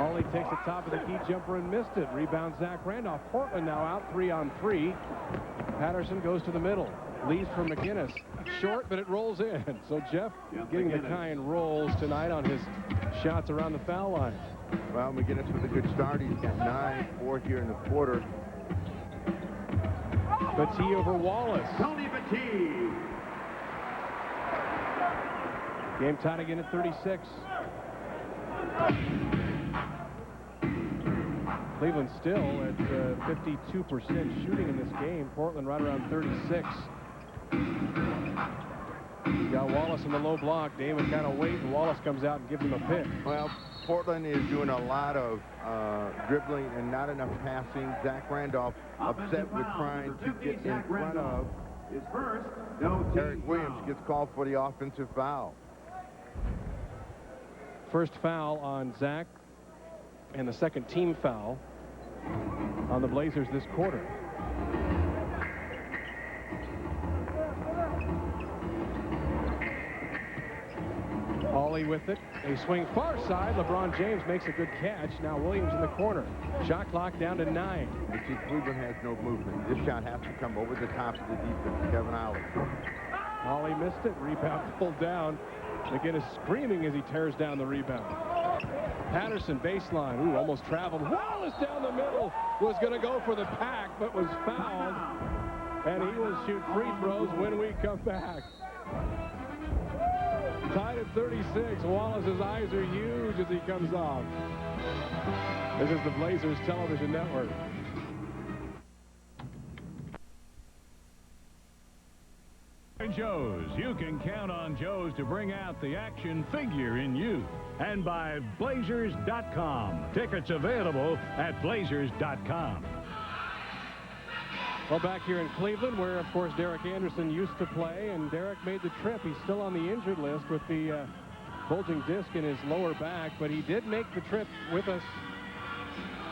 Ollie takes the top of the key jumper and missed it. Rebound Zach Randolph. Portland now out 3-on-3. Patterson goes to the middle. Leads for McInnis. Short, but it rolls in. So Jeff getting the kind rolls tonight on his shots around the foul line. Well, McInnis with a good start. He's got 9-4 here in the quarter. Battie over Wallace. Tony Battie. Game tied again at 36. Cleveland still at 52% shooting in this game. Portland right around 36. Got Wallace in the low block. Damon kind of waits, and Wallace comes out and gives him a pick. Well, Portland is doing a lot of dribbling and not enough passing. Zach Randolph upset with trying to get in front of his first. No, Eric Williams gets called for the offensive foul. First foul on Zach, and the second team foul on the Blazers this quarter. Ollie with it. A swing far side. LeBron James makes a good catch. Now Williams in the corner. Shot clock down to 9. You see, Cleveland has no movement. This shot has to come over the top of the defense. Kevin Ollie. Ollie missed it. Rebound pulled down. McInnis screaming as he tears down the rebound. Patterson baseline. Ooh, almost traveled. Wallace down the middle. Was going to go for the pack, but was fouled. And he will shoot free throws when we come back. Tied at 36. Wallace's eyes are huge as he comes off. This is the Blazers television network. Joe's. You can count on Joe's to bring out the action figure in you. And by Blazers.com. Tickets available at Blazers.com. Well, back here in Cleveland, where, of course, Derek Anderson used to play, and Derek made the trip. He's still on the injured list with the bulging disc in his lower back, but he did make the trip with us.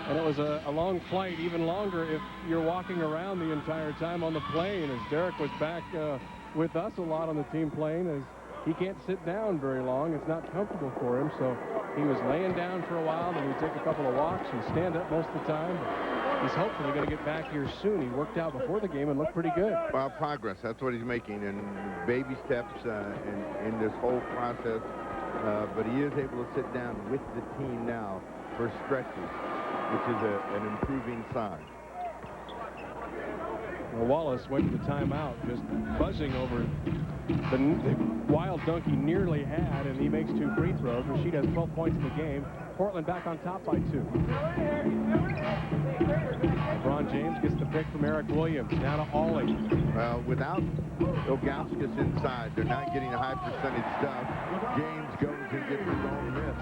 And it was a long flight, even longer if you're walking around the entire time on the plane, as Derek was back with us a lot on the team plane, as he can't sit down very long. It's not comfortable for him, so he was laying down for a while, then he'd take a couple of walks and stand up most of the time. But he's hopefully going to get back here soon. He worked out before the game and looked pretty good. Well, progress, that's what he's making, and baby steps in this whole process. But he is able to sit down with the team now for stretches, which is an improving sign. Well, Wallace went to the timeout, just buzzing over the wild dunk he nearly had, and he makes 2 free throws. Rasheed has 12 points in the game. Portland back on top by 2. LeBron James gets the pick from Eric Williams. Now to Ollie. Well, without Ilgauskas inside, they're not getting a high percentage stuff. James goes and gets his own miss.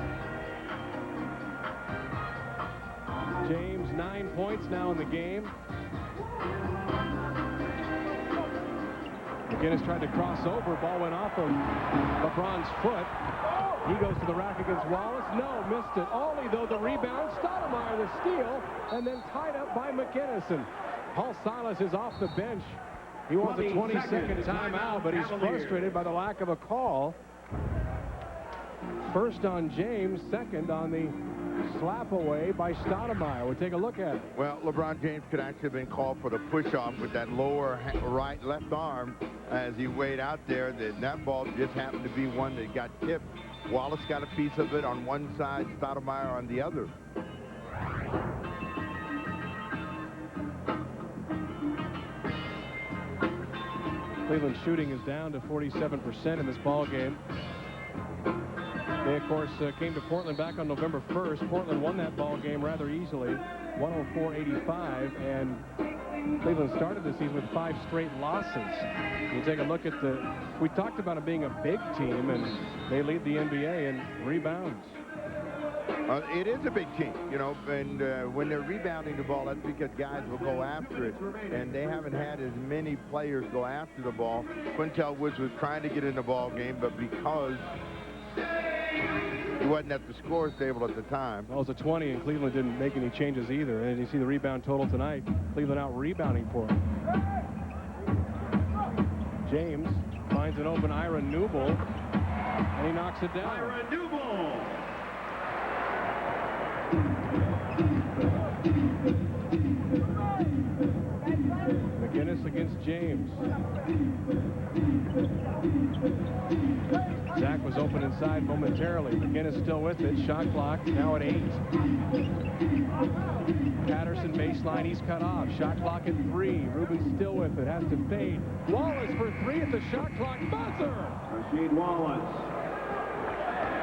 James, 9 points now in the game. McInnis tried to cross over. Ball went off of LeBron's foot. He goes to the rack against Wallace. No, missed it. Ollie, though, the rebound. Stoudemire, the steal, and then tied up by McInnis. And Paul Silas is off the bench. He wants a 20-second timeout, but he's frustrated by the lack of a call. First on James, second on the slap away by Stoudemire. We'll take a look at it. Well, LeBron James could actually have been called for the push-off with that lower left arm as he weighed out there. That ball just happened to be one that got tipped. Wallace got a piece of it on one side, Stoudemire on the other. Cleveland shooting is down to 47% in this ball game. They, of course, came to Portland back on November 1st. Portland won that ball game rather easily, 104-85, and Cleveland started the season with 5 straight losses. You take a look at we talked about it being a big team, and they lead the NBA in rebounds. It is a big team, you know, and when they're rebounding the ball, that's because guys will go after it, and they haven't had as many players go after the ball. Quintel Woods was trying to get in the ball game, but because he wasn't at the scores table at the time. Well, it was a 20, and Cleveland didn't make any changes either. And you see the rebound total tonight. Cleveland out rebounding for him. James finds an open Ira Newble, and he knocks it down. Ira Newble. McInnis against James. Zach was open inside momentarily. McInnis still with it. Shot clock now at 8. Patterson baseline. He's cut off. Shot clock at 3. Rubin's still with it. Has to fade. Wallace for 3 at the shot clock. Buzzer! Rasheed Wallace.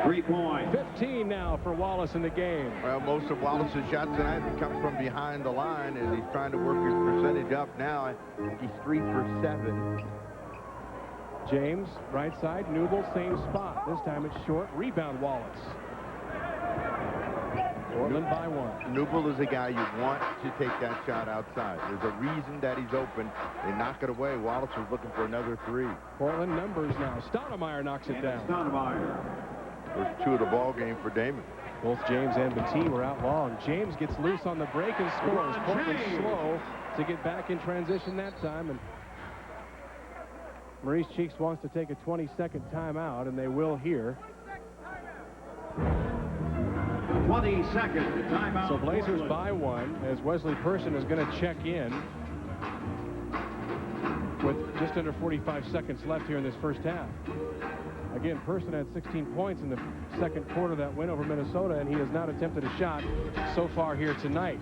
3 points. 15 now for Wallace in the game. Well, most of Wallace's shots tonight have come from behind the line, and he's trying to work his percentage up now. He's 3 for 7. James, right side, Newble, same spot. This time it's short. Rebound, Wallace. Portland by 1. Newble is a guy you want to take that shot outside. There's a reason that he's open. They knock it away. Wallace was looking for another 3. Portland numbers now. Stoudemire knocks it down. Stoudemire. There's 2 of the ball game for Damon. Both James and Battie were out long. James gets loose on the break and scores. Portland slow to get back in transition that time. And Maurice Cheeks wants to take a 20-second timeout, and they will here. 20-second timeout. So Blazers by 1 as Wesley Person is going to check in with just under 45 seconds left here in this first half. Again, Person had 16 points in the second quarter of that win over Minnesota, and he has not attempted a shot so far here tonight.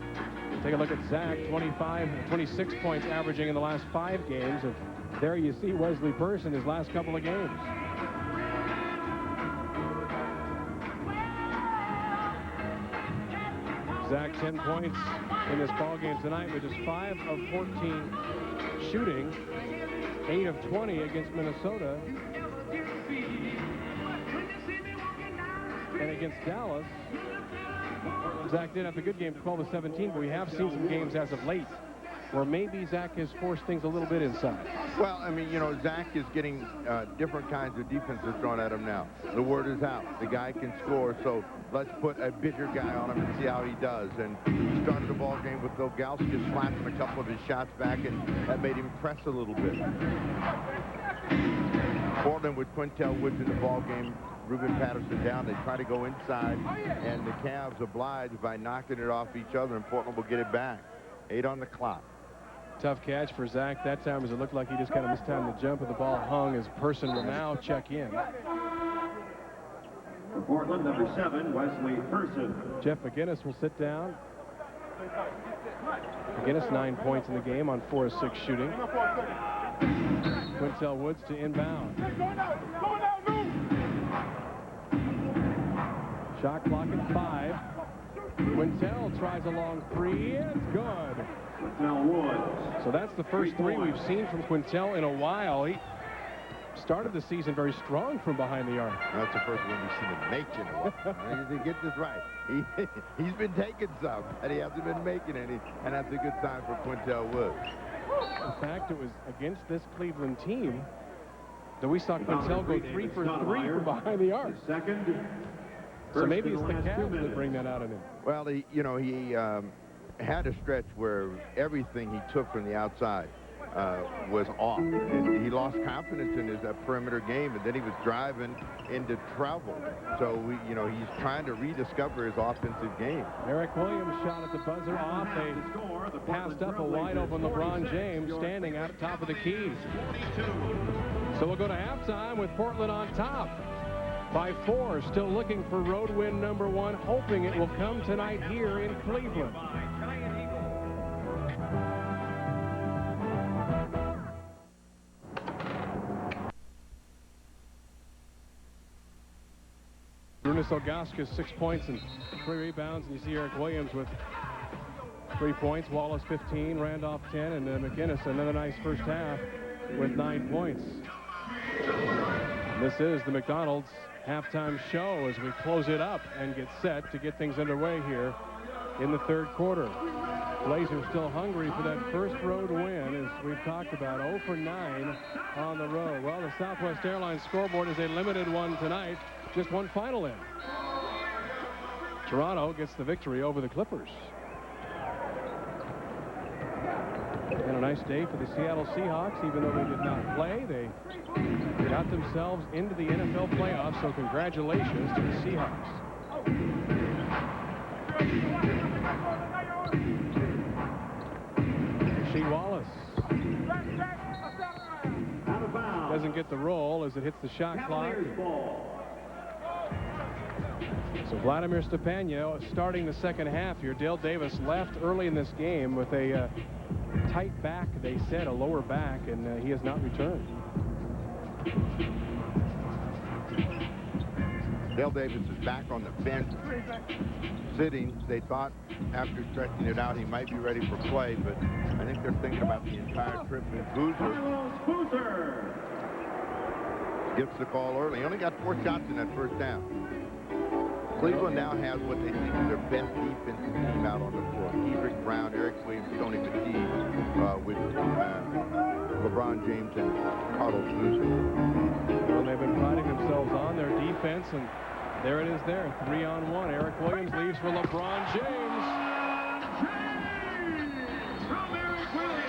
Take a look at Zach, 26 points averaging in the last 5 games. And there you see Wesley Person his last couple of games. Zach 10 points in this ball game tonight with just 5 of 14 shooting, 8 of 20 against Minnesota. And against Dallas, Zach did have a good game, 12 of 17, but we have seen some games as of late where maybe Zach has forced things a little bit inside. Well, I mean, you know, Zach is getting different kinds of defenses thrown at him now. The word is out. The guy can score, so let's put a bigger guy on him and see how he does. And he started the ball game with Nogowski slapping a couple of his shots back, and that made him press a little bit. Portland with Quintel Woods in the ball game. Ruben Patterson down. They try to go inside, and the Cavs oblige by knocking it off each other, and Portland will get it back. 8 on the clock. Tough catch for Zach that time, as it looked like he just kind of mistimed the jump, and the ball hung. As Person will now check in. For Portland, number 7, Wesley Person. Jeff McInnis will sit down. McInnis 9 points in the game on 4 of 6 shooting. Quintel Woods to inbound. Shot clock at 5. Quintel tries a long 3. It's good. So that's the first 3 we've seen from Quintel in a while. He started the season very strong from behind the arc. That's the first one we've seen him make in a while. To get this right. He's been taking some, and he hasn't been making any, and that's a good sign for Quintel Woods. In fact, it was against this Cleveland team that we saw Quintel go 3 for 3 from behind the arc. So maybe it's the Cavs that bring that out of him. Well, he had a stretch where everything he took from the outside was off. And he lost confidence in his perimeter game, and then he was driving into trouble. So, he's trying to rediscover his offensive game. Eric Williams shot at the buzzer off. They passed up a wide-open LeBron James standing out at top of the key. So we'll go to halftime with Portland on top by 4, still looking for road win number 1, hoping it will come tonight here in Cleveland. Bruno Nogowski 6 points and 3 rebounds, and you see Eric Williams with 3 points, Wallace 15, Randolph 10, and McInnis another nice first half with 9 points. This is the McDonald's halftime show as we close it up and get set to get things underway here in the 3rd quarter. Blazers still hungry for that first road win, as we've talked about. 0 for 9 on the road. Well, the Southwest Airlines scoreboard is a limited one tonight. Just one final in. Toronto gets the victory over the Clippers. And a nice day for the Seattle Seahawks. Even though they did not play, they got themselves into the NFL playoffs, so congratulations to the Seahawks. Wallace doesn't get the roll as it hits the shot clock. So Vladimir Stepaniak starting the second half here. Dale Davis left early in this game with a tight back, they said, a lower back, and he has not returned. Dale Davis is back on the bench, sitting. They thought after stretching it out he might be ready for play, but I think they're thinking about the entire trip. And Boozer gets the call early. He only got 4 shots in that first half. Cleveland now has what they think is their best defensive team out on the floor. Kedrick Brown, Eric Williams, Tony McGee, with LeBron James and Carlos Boozer. Well, they've been priding themselves on their defense, and there it is there, 3-on-1. Eric Williams leaves for LeBron James.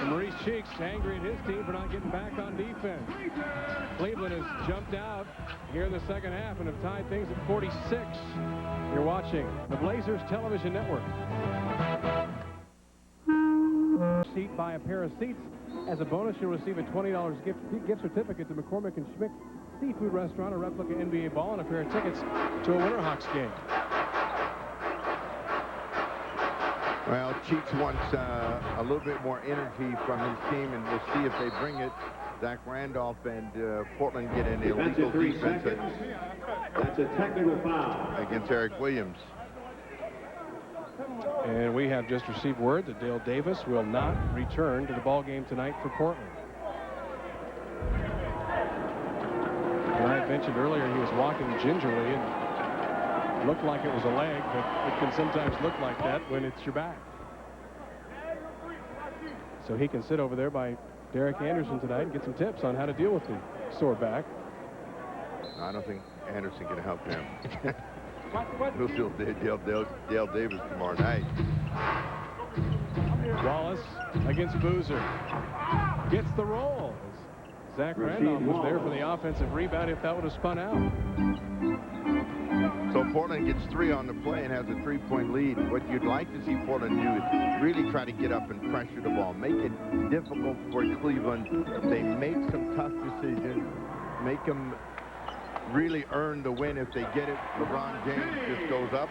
And Maurice Cheeks angry at his team for not getting back on defense. Cleveland has jumped out here in the second half and have tied things at 46. You're watching the Blazers Television Network. Seat, buy a pair of seats. As a bonus, you'll receive a $20 gift certificate to McCormick and Schmick Seafood Restaurant, a replica NBA ball, and a pair of tickets to a Winterhawks game. Well, Cheeks wants a little bit more energy from his team, and we'll see if they bring it. Zach Randolph and Portland get an illegal defense. That's a technical foul against Eric Williams. And we have just received word that Dale Davis will not return to the ball game tonight for Portland. And I had mentioned earlier he was walking gingerly and looked like it was a leg, but it can sometimes look like that when it's your back. So he can sit over there by Derek Anderson tonight and get some tips on how to deal with the sore back. I don't think Anderson can help him. We'll still Dale Davis tomorrow night. Wallace against Boozer. Gets the roll. Zach Randolph was there for the offensive rebound if that would have spun out. So Portland gets 3 on the play and has a 3-point lead. What you'd like to see Portland do is really try to get up and pressure the ball. Make it difficult for Cleveland. They make some tough decisions. Make them really earn the win if they get it. LeBron James just goes up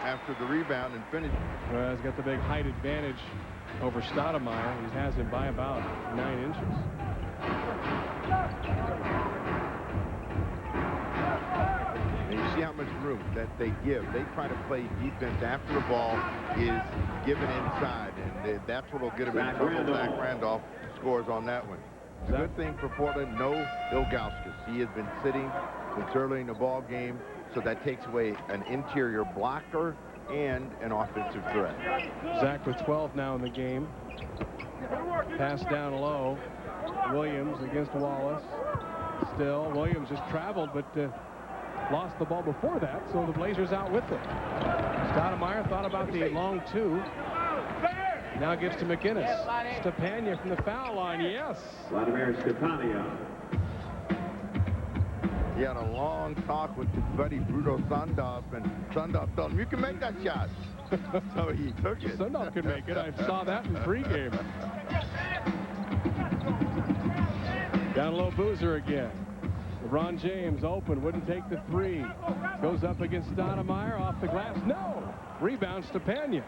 after the rebound and finishes. Well, he's got the big height advantage over Stoudemire. He has him by about 9 inches. And you see how much room that they give. They try to play defense after the ball is given inside, and that's what will get him in trouble. Zach Randolph scores on that one. It's a good thing for Portland, no Ilgauskas. He has been sitting since early in the ball game, so that takes away an interior blocker and an offensive threat. Zach with 12 now in the game. Pass down low. Williams against Wallace. Still, Williams just traveled, but lost the ball before that, so the Blazers out with it. Stoudemire thought about the long 2. Now gives to McInnis. Stepania from the foul line, yes. Vladimir Stepania. He had a long talk with his buddy Bruno Sundov, and Sundov told him, you can make that shot. So he took it. Sundov could make it. I saw that in pregame. Down low, Boozer again. LeBron James open, wouldn't take the 3. Goes up against Stoudemire, off the glass. No! Rebound, Stepania.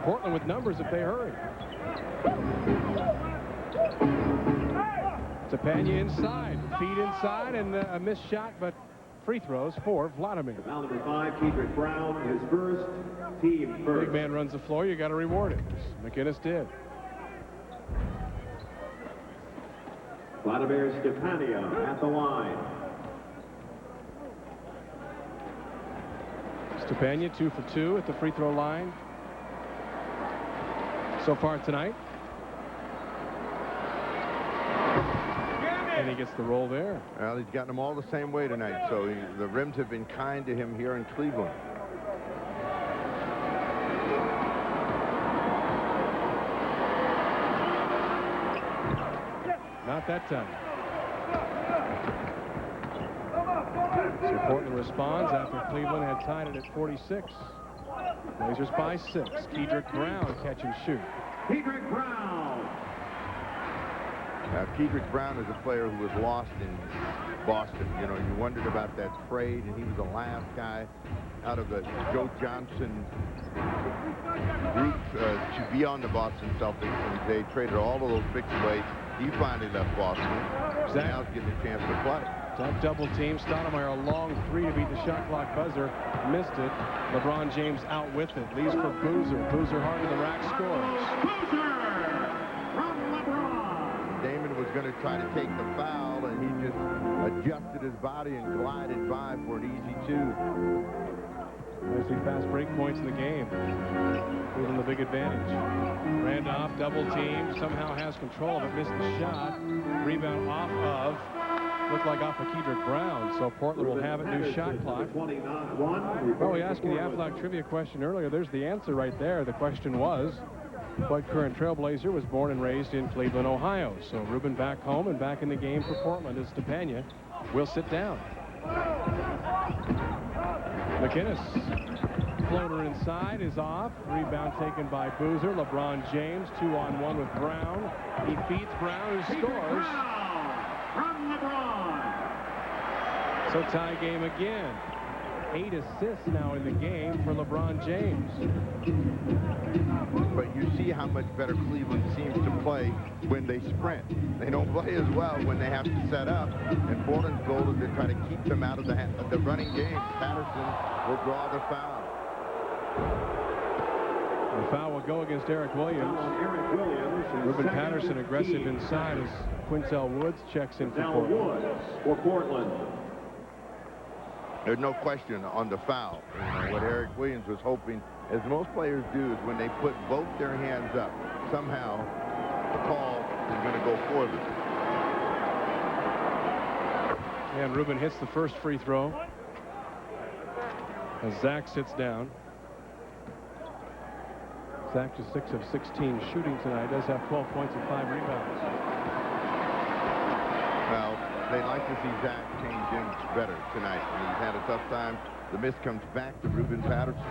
Portland with numbers if they hurry. Stepania inside, feet inside, and a missed shot, but free throws for Vladimir. Foul number 5, Kedrick Brown, his first, team first. Big man runs the floor, you got to reward it. McInnis did. Vladimir Stepania at the line. Stepania 2 for 2 at the free throw line so far tonight. And he gets the roll there. Well, he's gotten them all the same way tonight, so the rims have been kind to him here in Cleveland. Not that time. So Portland responds after Cleveland had tied it at 46. Blazers by 6. Kedrick Brown catch and shoot. Kedrick Brown. Kedrick Brown is a player who was lost in Boston. You know, you wondered about that trade, and he was the last guy out of the Joe Johnson group to be on the Boston Celtics, and they traded all of those picks away. He finally left Boston. Now he's getting a chance to play. Zach double team. Stoudemire a long 3 to beat the shot clock buzzer. Missed it. LeBron James out with it. Leaves for Boozer. Boozer hard in the rack, scores. Boozer from LeBron. Damon was going to try to take the foul, and he just adjusted his body and glided by for an easy 2. Nicely fast break points in the game. Giving the big advantage. Randolph double team. Somehow has control of it. Missed the shot. Rebound off of. Looked like off of Kedrick Brown. So Portland will have it. New shot clock. Well, we asked you the Aflac trivia question earlier. There's the answer right there. The question was, what current Trailblazer was born and raised in Cleveland, Ohio? So Ruben back home and back in the game for Portland as Stepania will sit down. McInnis, floater inside, is off. Rebound taken by Boozer. LeBron James, 2-on-1 with Brown. He feeds Brown, who scores. From LeBron. So tie game again. 8 assists now in the game for LeBron James. But you see how much better Cleveland seems to play when they sprint. They don't play as well when they have to set up. And Portland's goal is to try to keep them out of the running game. Patterson will draw the foul. The foul will go against Eric Williams. Eric Williams. Ruben Patterson aggressive inside as Quintel Woods checks in for Portland. Woods for Portland. There's no question on the foul. You know, what Eric Williams was hoping, as most players do, is when they put both their hands up, somehow the call is going to go for them. And Ruben hits the first free throw as Zach sits down. Zach is 6 of 16 shooting tonight. Does have 12 points and 5 rebounds. Well, they like to see Zach change in better tonight. He's had a tough time. The miss comes back to Ruben Patterson.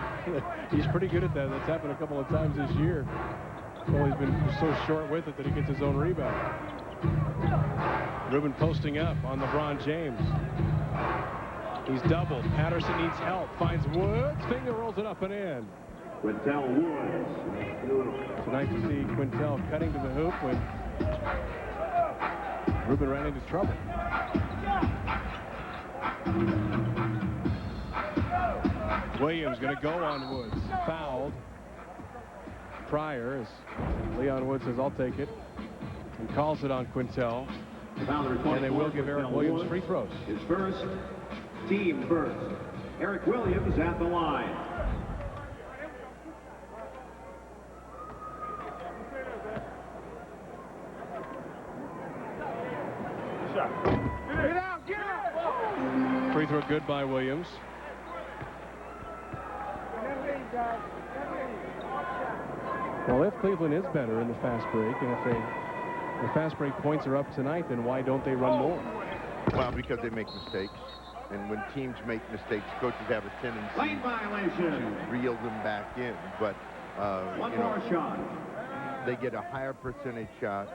He's pretty good at that. That's happened a couple of times this year. Well, he's been so short with it that he gets his own rebound. Ruben posting up on LeBron James. He's doubled. Patterson needs help. Finds Woods. Finger rolls it up and in. Quintel Woods. It's nice to see Quintel cutting to the hoop when Ruben ran into trouble. Williams going to go on Woods. Fouled. Pryor, as Leon Woods says, I'll take it. And calls it on Quintel. And they will give Eric Williams free throws. His first, team first. Eric Williams at the line. Get out, get out! Free throw good by Williams. Well, if Cleveland is better in the fast break, and if the fast break points are up tonight, then why don't they run more? Well, because they make mistakes. And when teams make mistakes, coaches have a tendency Lane violation to reel them back in. But, one more shot. They get a higher percentage shot.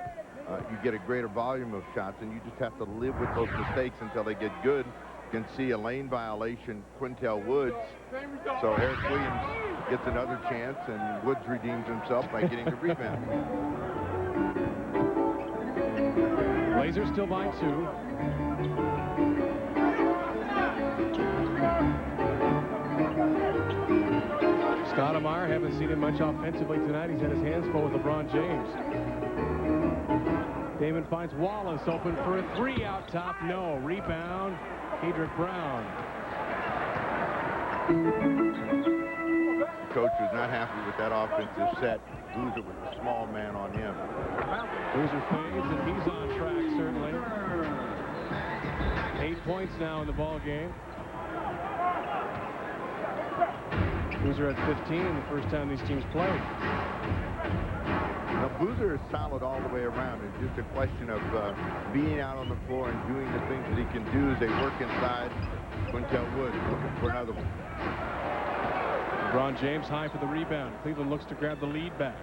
You get a greater volume of shots, and you just have to live with those mistakes until they get good. You can see a lane violation, Quintel Woods. So Eric Williams gets another chance, and Woods redeems himself by getting the rebound. Blazers still by 2. Stoudemire, haven't seen him much offensively tonight. He's had his hands full with LeBron James. Damon finds Wallace open for a 3 out top. No. Rebound, Hedrick Brown. The coach was not happy with that offensive set. Boozer was a small man on him. Boozer fades, and he's on track, certainly. 8 points now in the ball game. Boozer at 15, the first time these teams played. Now, Boozer is solid all the way around. It's just a question of being out on the floor and doing the things that he can do as they work inside. Quintel Woods looking for another one. LeBron James high for the rebound. Cleveland looks to grab the lead back.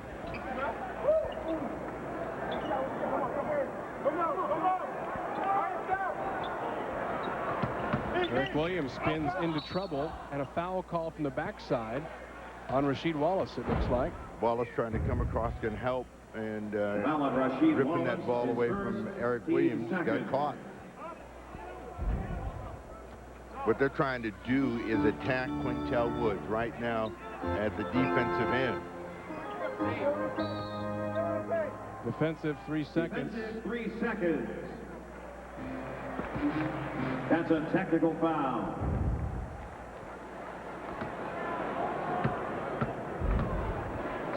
Eric Williams spins into trouble, and a foul call from the backside on Rasheed Wallace, it looks like. Wallace trying to come across and help, and ripping that ball away from Eric Williams. Got caught. What they're trying to do is attack Quintel Woods right now at the defensive end. Defensive 3 seconds. Defensive 3 seconds. That's a technical foul.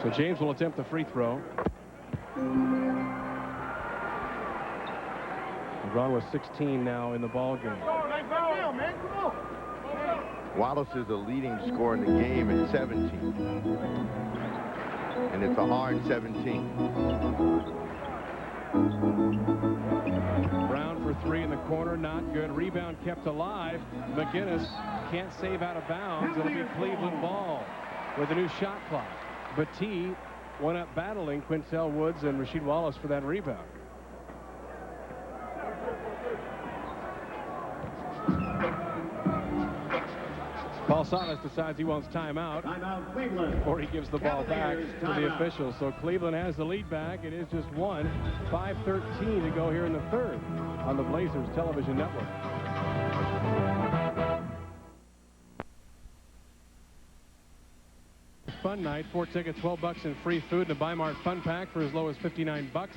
So James will attempt the free throw. LeBron was 16 now in the ball game. Wallace is the leading scorer in the game at 17. And it's a hard 17. Brown for 3 in the corner, not good. Rebound kept alive. McInnis can't save out of bounds. It'll be Cleveland ball with a new shot clock. Battie went up battling Quintel Woods and Rasheed Wallace for that rebound. Paul Silas decides he wants timeout. Timeout, Cleveland. Before he gives the ball back Cavaliers, to the officials. So Cleveland has the lead back. It is just 1. 5:13 to go here in the third on the Blazers television network. Fun Night. 4 tickets, $12 and free food, and a Buy Mart Fun Pack for as low as $59.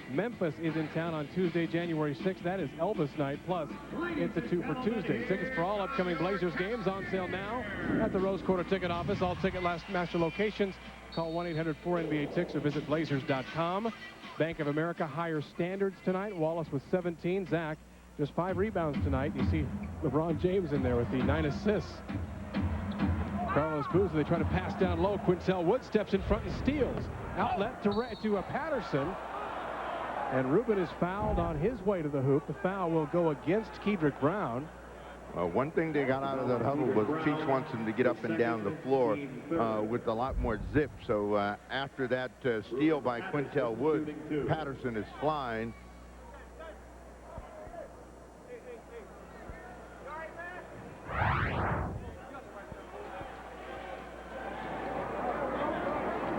Memphis is in town on Tuesday, January 6th. That is Elvis Night, plus it's a 2 for Tuesday. Tickets for all upcoming Blazers games on sale now at the Rose Quarter Ticket Office. All Ticketmaster locations. Call 1-800-4NBA-TICKS or visit Blazers.com. Bank of America higher standards tonight. Wallace with 17. Zach just 5 rebounds tonight. You see LeBron James in there with the 9 assists. Carlos Boozer, they try to pass down low. Quintel Wood steps in front and steals. Outlet to Patterson. And Rubin is fouled on his way to the hoop. The foul will go against Kedrick Brown. One thing they got out of that huddle was Cheeks wants him to get up and down the floor with a lot more zip. So after that steal by Quintel Wood, Patterson is flying.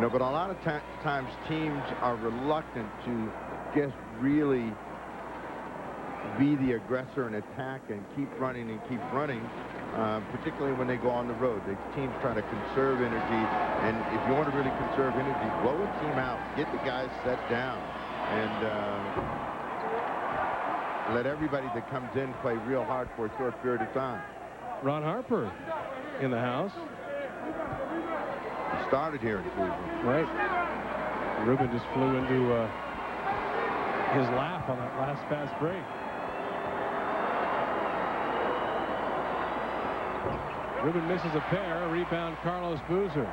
No, but a lot of times teams are reluctant to just really be the aggressor and attack and keep running, particularly when they go on the road. The teams try to conserve energy, and if you want to really conserve energy, blow a team out, get the guys set down, and let everybody that comes in play real hard for a short period of time. Ron Harper in the house. He started here in Cleveland. Right. Rubin just flew into his lap on that last fast break. Rubin misses a pair. Rebound Carlos Boozer.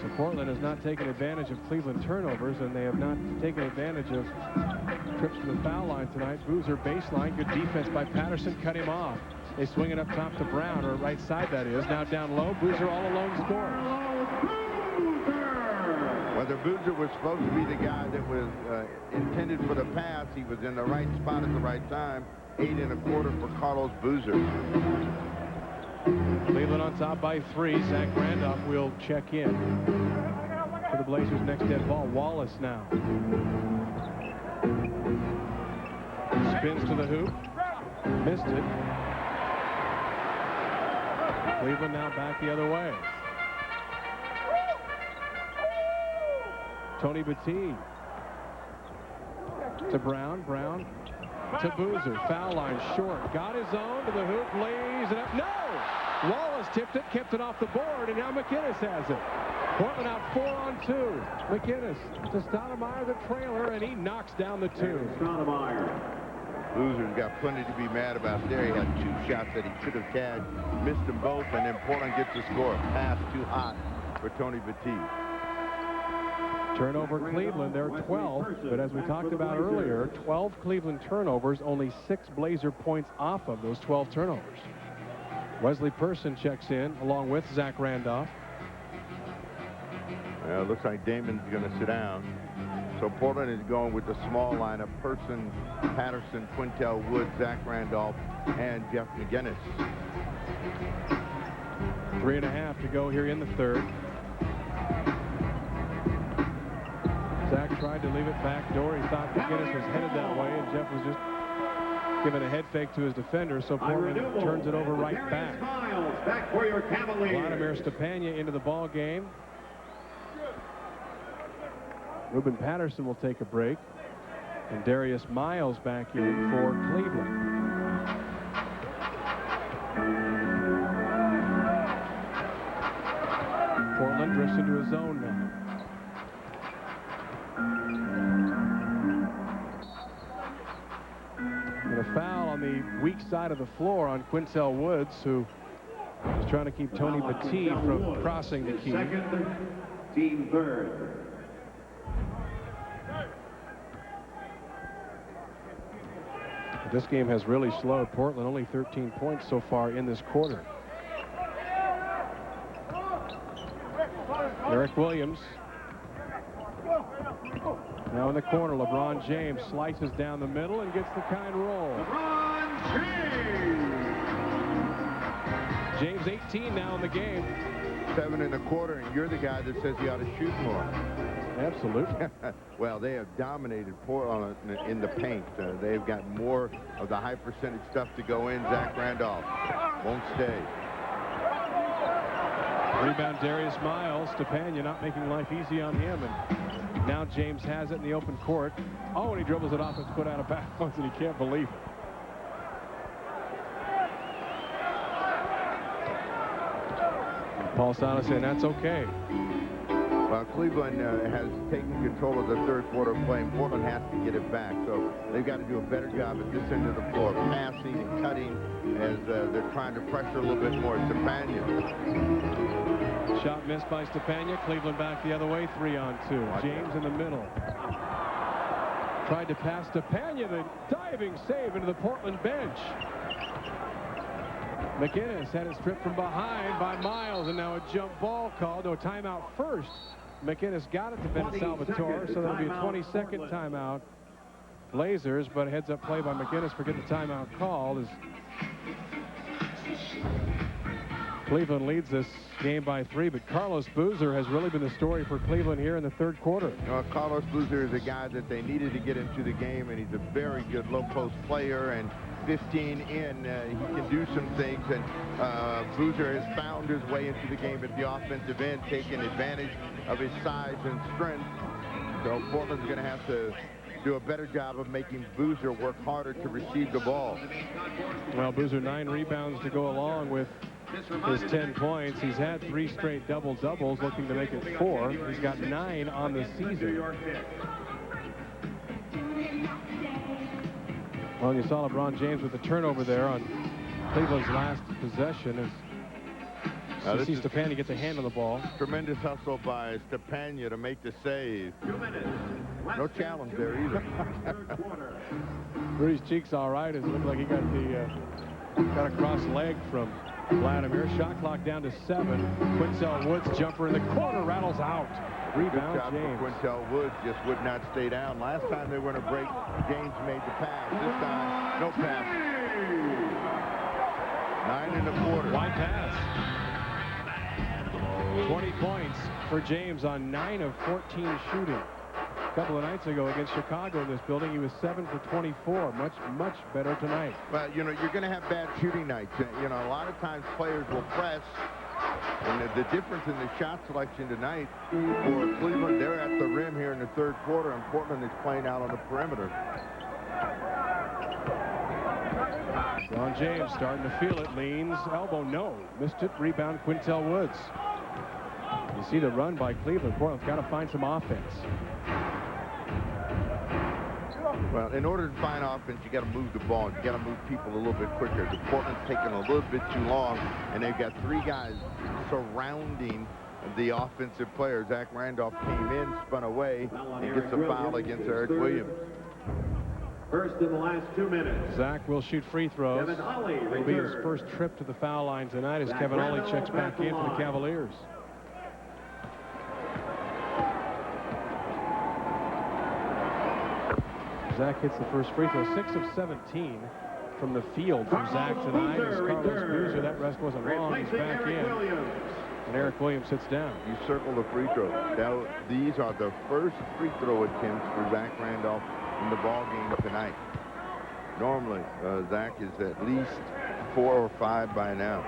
So Portland has not taken advantage of Cleveland turnovers, and they have not taken advantage of trips to the foul line tonight. Boozer baseline. Good defense by Patterson. Cut him off. They swing it up top to Brown, or right side that is. Now down low. Boozer all alone scores. Whether Boozer was supposed to be the guy that was intended for the pass, he was in the right spot at the right time. 8 1/4 for Carlos Boozer. Cleveland on top by 3. Zach Randolph will check in for the Blazers' next dead ball. Wallace now. Spins to the hoop. Missed it. Cleveland now back the other way. Tony Batiste to Brown. Brown to Boozer. Foul line short. Got his own to the hoop. Lays it up. No! Wallace tipped it, kept it off the board, and now McInnis has it. Portland out 4 on 2. McInnis to Stoudemire, the trailer, and he knocks down the 2. Boozer's got plenty to be mad about there. He had 2 shots that he should have had, missed them both, and then Portland gets the score. Pass too hot for Tony Batiste. Turnover Cleveland, they're 12, but as we talked about earlier, 12 Cleveland turnovers, only 6 Blazer points off of those 12 turnovers. Wesley Person checks in along with Zach Randolph. Well, it looks like Damon's going to sit down. So Portland is going with the small lineup: Person, Patterson, Quintel Wood, Zach Randolph, and Jeff McInnis. 3.5 to go here in the third. Zach tried to leave it back door. He thought McInnis was headed that way, and Jeff was just giving a head fake to his defender, so Portland turns it over right back. Back for your Cavaliers. Vladimir Stepania into the ball game. Ruben Patterson will take a break, and Darius Miles back in for Cleveland. Portland drifts into a zone now. And a foul on the weak side of the floor on Quintel Woods, who is trying to keep Tony Batiste from crossing the key. Second, team third. This game has really slowed. Portland only 13 points so far in this quarter. Eric Williams. Now in the corner, LeBron James slices down the middle and gets the kind roll. LeBron James. James 18 now in the game. 7 1/4, and you're the guy that says he ought to shoot more. Absolutely. Well, they have dominated Portland in the paint. They've got more of the high percentage stuff to go in. Zach Randolph won't stay. Rebound Darius Miles. Stepania not making life easy on him. And now James has it in the open court. Oh, and he dribbles it off his foot out of bounds, and he can't believe it. Paul Silas saying that's okay. Well, Cleveland has taken control of the third quarter play, and Portland has to get it back. So they've got to do a better job at this end of the floor, passing and cutting as they're trying to pressure a little bit more. Stepania. Shot missed by Stepania. Cleveland back the other way, 3-on-2. James in the middle. Tried to pass Stepania, the diving save into the Portland bench. McInnis had it stripped from behind by Miles, and now a jump ball called. No, timeout first. McInnis got it to Ben Salvatore, so there'll be a 20-second timeout. Blazers, but a heads-up play by McInnis for getting the timeout called as Cleveland leads this game by 3, but Carlos Boozer has really been the story for Cleveland here in the third quarter. Carlos Boozer is a guy that they needed to get into the game, and he's a very good low-post player, and 15 in, he can do some things, and Boozer has found his way into the game at the offensive end, taking advantage of his size and strength. So Portland's going to have to do a better job of making Boozer work harder to receive the ball. Well, Boozer 9 rebounds to go along with his 10 points. He's had 3 straight double-doubles, looking to make it 4. He's got 9 on the season. Well, you saw LeBron James with the turnover there on Cleveland's last possession as you see Stepania get the hand on the ball. Tremendous hustle by Stepania to make the save. No challenge there either. Rudy's cheeks all right as it looked like he got a cross leg from Vladimir. Shot clock down to 7. Quintel Woods jumper in the corner rattles out. Rebound James. Quintel Woods just would not stay down. Last time they were in a break, James made the pass. This time, no pass. 9 1/4. Wide pass. 20 points for James on 9 of 14 shooting. A couple of nights ago against Chicago in this building, he was 7 for 24. Much better tonight. Well, you're going to have bad shooting nights. A lot of times players will press. And the difference in the shot selection tonight for Cleveland, they're at the rim here in the third quarter, and Portland is playing out on the perimeter. Ron James starting to feel it. Leans. Elbow, no. Missed it. Rebound, Quintel Woods. You see the run by Cleveland. Portland's got to find some offense. Well, in order to find offense, you got to move the ball. You got to move people a little bit quicker. The Portland's taking a little bit too long, and they've got 3 guys surrounding the offensive player. Zach Randolph came in, spun away, and gets a foul against Eric Williams. First in the last 2 minutes. Zach will shoot free throws. It'll be his first trip to the foul line tonight as Kevin Ollie checks back in for the Cavaliers. Zach hits the first free throw. 6 of 17 from the field for Zach tonight. As Carlos Boozer, that rest wasn't long. He's back in. And Eric Williams sits down. You circle the free throw. Now, these are the first free throw attempts for Zach Randolph in the ball game tonight. Normally, Zach is at least 4 or 5 by now.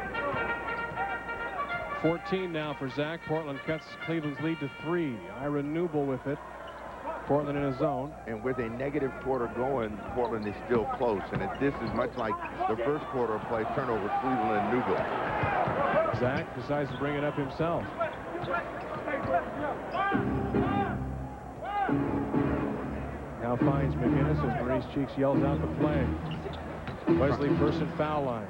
14 now for Zach. Portland cuts Cleveland's lead to 3. Ira Newble with it. Portland in a zone. And with a negative quarter going, Portland is still close. And this is much like the first quarter of play, turnover Cleveland and Newble. Zach decides to bring it up himself. Now finds McInnis as Maurice Cheeks yells out the play. Wesley Person foul line.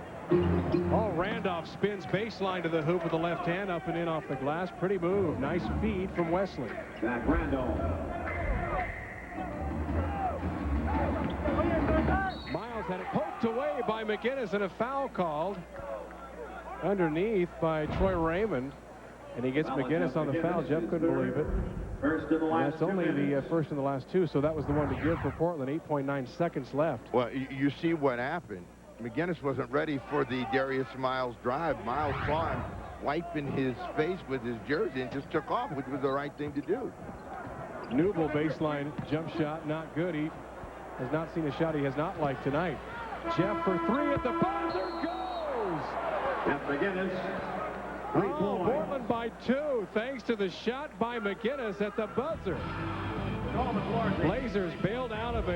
Oh, Randolph spins baseline to the hoop with the left hand, up and in off the glass. Pretty move. Nice feed from Wesley. Zach Randolph. Miles had it poked away by McInnis, and a foul called underneath by Troy Raymond. And he gets McInnis on the foul. Jeff couldn't believe it. That's only the first in the last 2, so that was the one to give for Portland. 8.9 seconds left. Well, you see what happened. McInnis wasn't ready for the Darius Miles drive. Miles saw him, wiping his face with his jersey and just took off, which was the right thing to do. Newble baseline jump shot, not good. He has not seen a shot he has not liked tonight. Jeff for three at the buzzer, goes! At McInnis. Oh, Portland by 2, thanks to the shot by McInnis at the buzzer. Blazers bailed out of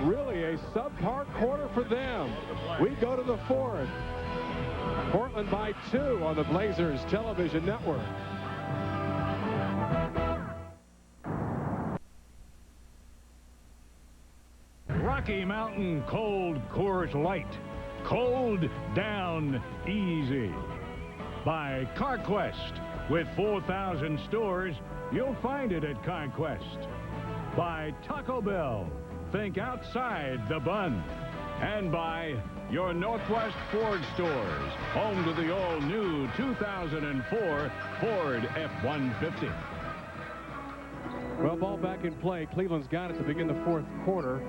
really a subpar quarter for them. We go to the 4th. Portland by 2 on the Blazers television network. Rocky Mountain Cold Coors Light. Cold down easy. By CarQuest. With 4,000 stores, you'll find it at CarQuest. By Taco Bell. Think outside the bun. And by your Northwest Ford stores. Home to the all-new 2004 Ford F-150. Well, ball back in play. Cleveland's got it to begin the 4th quarter.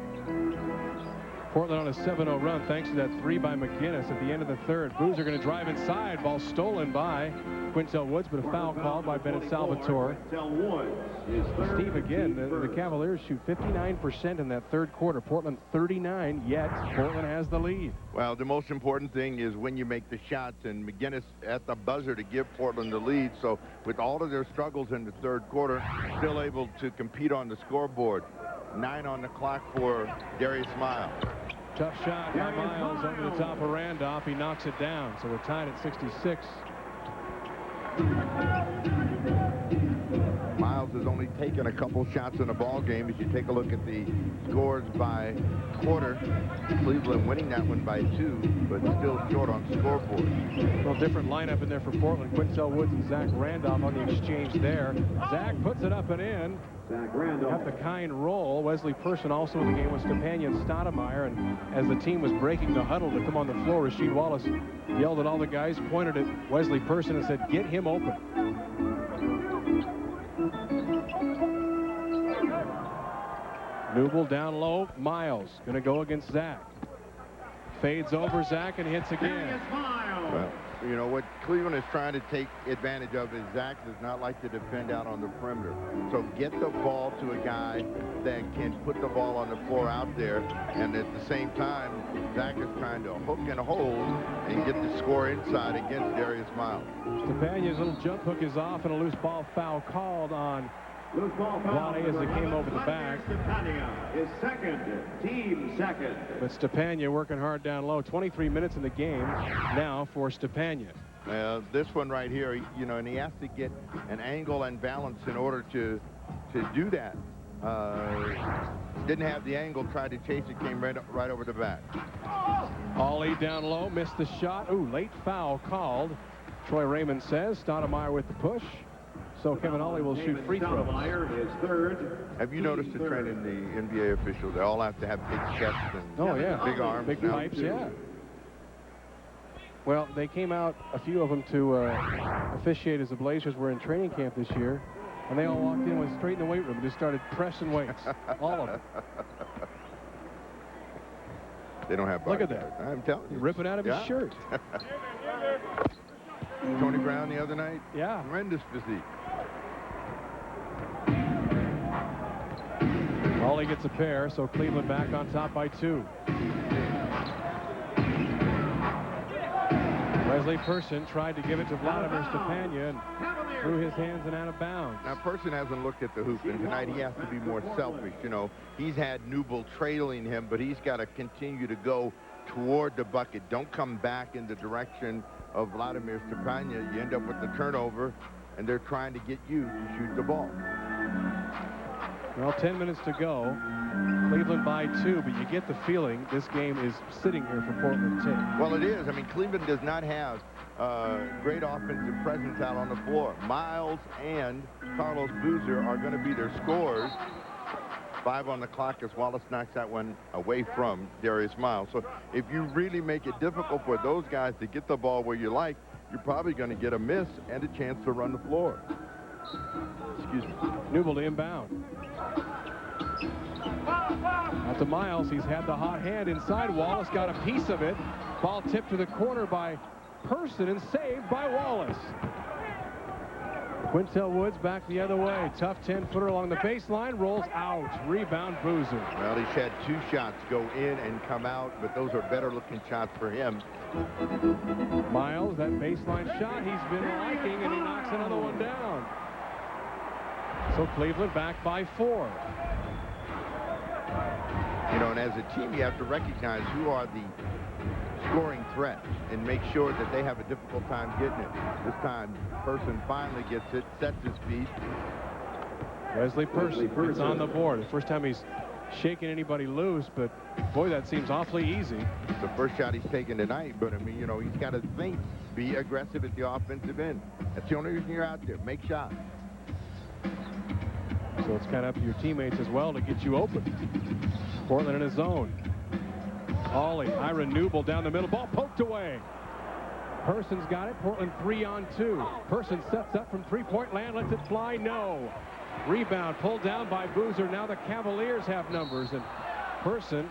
Portland on a 7-0 run thanks to that 3 by McInnis at the end of the 3rd. Boozer going to drive inside. Ball stolen by Quintel Woods, but a foul called by Bennett Salvatore. Steve, again, the Cavaliers shoot 59% in that 3rd quarter. Portland 39, yet Portland has the lead. Well, the most important thing is when you make the shots, and McInnis at the buzzer to give Portland the lead. So with all of their struggles in the 3rd quarter, still able to compete on the scoreboard. 9 on the clock for Darius Miles. Tough shot by Miles over the top of Randolph. He knocks it down, so we're tied at 66. Miles has only taken a couple shots in the ball game. If you take a look at the scores by quarter, Cleveland winning that one by 2, but still short on scoreboard. Well, different lineup in there for Portland. Quintel Woods and Zach Randolph on the exchange there. Zach puts it up and in. Got the kind roll. Wesley Person also in the game with Stepanian and Stoudemire. And as the team was breaking the huddle to come on the floor, Rasheed Wallace yelled at all the guys, pointed at Wesley Person and said, "Get him open." Newble down low. Miles going to go against Zach. Fades over Zach and hits again. Well, you know what Cleveland is trying to take advantage of is Zach does not like to defend out on the perimeter. So get the ball to a guy that can put the ball on the floor out there, and at the same time, Zach is trying to hook and hold and get the score inside against Darius Miles. Stepania's little jump hook is off, and a loose ball foul called on Wallace as it came over the back. Stepania is second, team second. But Stepania working hard down low. 23 minutes in the game now for Stepania. This one right here, you know, and he has to get an angle and balance in order to do that. Didn't have the angle, tried to chase it, came right over the back. Ollie down low, missed the shot. Ooh, late foul called. Troy Raymond says. Stoudemire with the push. So Kevin Ollie will shoot free throws. Is third. Have you noticed the trend in the NBA officials? They all have to have big chests and big arms. Big pipes, yeah. Well, they came out, a few of them, to officiate as the Blazers were in training camp this year. And they all walked in, went straight in the weight room and just started pressing weights. All of them. They don't have body. Look at that. I'm telling you. Rip it out of his shirt. Tony Brown the other night? Yeah. Horrendous physique. Ollie gets a pair, so Cleveland back on top by 2. Wesley Person tried to give it to Vladimir Stepania and threw his hands and out of bounds. Now, Person hasn't looked at the hoop, and tonight he has to be more selfish. You know, he's had Newble trailing him, but he's got to continue to go toward the bucket. Don't come back in the direction of Vladimir Stepania. You end up with the turnover, and they're trying to get you to shoot the ball. Well, 10 minutes to go. Cleveland by 2, but you get the feeling this game is sitting here for Portland too. Well, it is. I mean, Cleveland does not have great offensive presence out on the floor. Miles and Carlos Boozer are going to be their scorers. 5 on the clock as Wallace knocks that one away from Darius Miles. So if you really make it difficult for those guys to get the ball where you like, you're probably going to get a miss and a chance to run the floor. Excuse me. Newble to inbound. Out to Miles. He's had the hot hand inside. Wallace got a piece of it. Ball tipped to the corner by Person and saved by Wallace. Quintel Woods back the other way. Tough 10-footer along the baseline. Rolls out. Rebound, Boozer. Well, he's had 2 shots go in and come out, but those are better-looking shots for him. Miles, that baseline shot he's been liking, and he knocks another one down. So Cleveland back by 4. You know, and as a team, you have to recognize who are the scoring threats and make sure that they have a difficult time getting it. This time, Person finally gets it, sets his feet. Wesley Person is on the board. The first time he's shaking anybody loose, but boy, that seems awfully easy. It's the first shot he's taken tonight, but I mean, you know, he's got to think, be aggressive at the offensive end. That's the only reason you're out there. Make shots. So it's kind of up to your teammates as well to get you open. Portland in a zone. Ollie, Ira Newble down the middle. Ball poked away. Person's got it. Portland 3-on-2. Person sets up from three-point land. Lets it fly. No. Rebound pulled down by Boozer. Now the Cavaliers have numbers. And Person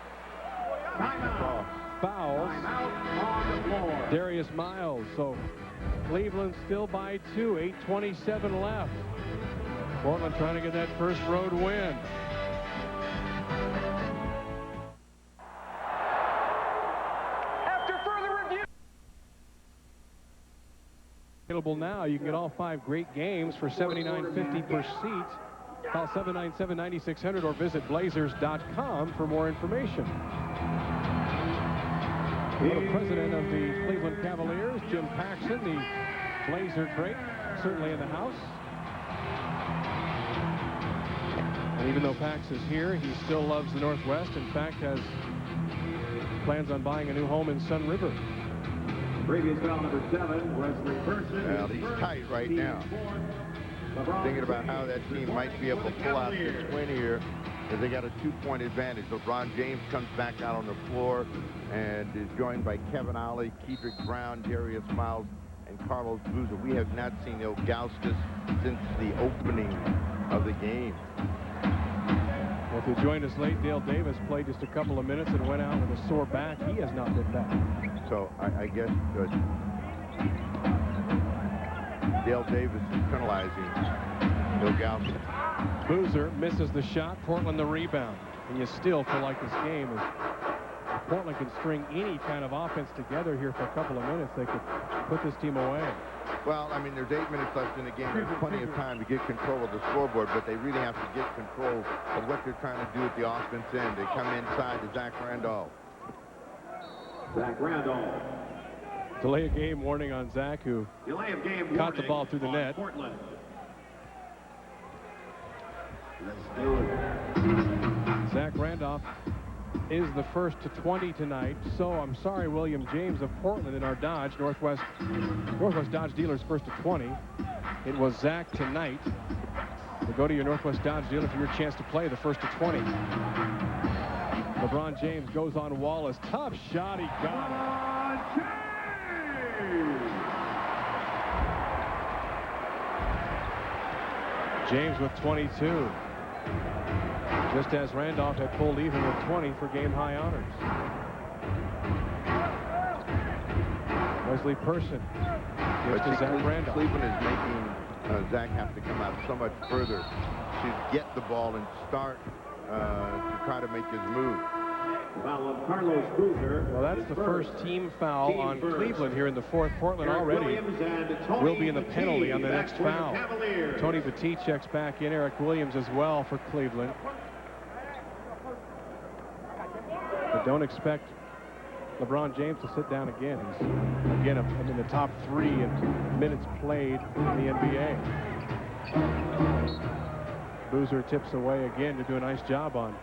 fouls Darius Miles. So Cleveland still by 2. 8:27 left. Portland trying to get that first road win. After further review. Available now. You can get all 5 great games for $79.50 per seat. Call 797-9600 or visit Blazers.com for more information. The president of the Cleveland Cavaliers, Jim Paxson, the Blazer great, certainly in the house. And even though Pax is here, he still loves the Northwest. In fact, has plans on buying a new home in Sun River. Previous foul number 7, Wesley Person. Well, he's tight right now. Thinking about how that team might be able to pull out this win here, because they got a 2-point advantage. LeBron James comes back out on the floor and is joined by Kevin Ollie, Kedrick Brown, Darius Miles, and Carlos Boozer. We have not seen Ilgauskas since the opening of the game. Well, if you joined us late, Dale Davis played just a couple of minutes and went out with a sore back. He has not been back. So I guess Dale Davis is penalizing Ilgauskas. Boozer misses the shot. Portland the rebound. And you still feel like this game is. If Portland can string any kind of offense together here for a couple of minutes, they could put this team away. Well, I mean, there's 8 minutes left in the game. There's plenty of time to get control of the scoreboard, but they really have to get control of what they're trying to do at the offense end. They come inside to Zach Randolph. Zach Randolph. Delay of game warning on Zach, who caught the ball through the net. Portland. Let's do it. Zach Randolph is the first to 20 tonight. So I'm sorry, William James of Portland in our Dodge, Northwest Dodge dealers first to 20. It was Zach tonight. So go to your Northwest Dodge dealer for your chance to play the first to 20. LeBron James goes on Wallace. Tough shot. He got it. James with 22. Just as Randolph had pulled even with 20 for game-high honors. Wesley Person. Just as Zach Randolph. Cleveland is making Zach have to come out so much further to get the ball and start to try to make his move. Foul of Carlos Boozer. Well, that's the first team foul on Cleveland here in the fourth. Portland already will be in the penalty on the next foul. Tony Petit checks back in. Eric Williams as well for Cleveland. But don't expect LeBron James to sit down again. He's, again, in the top 3 in minutes played in the NBA. Boozer tips away again to do a nice job on.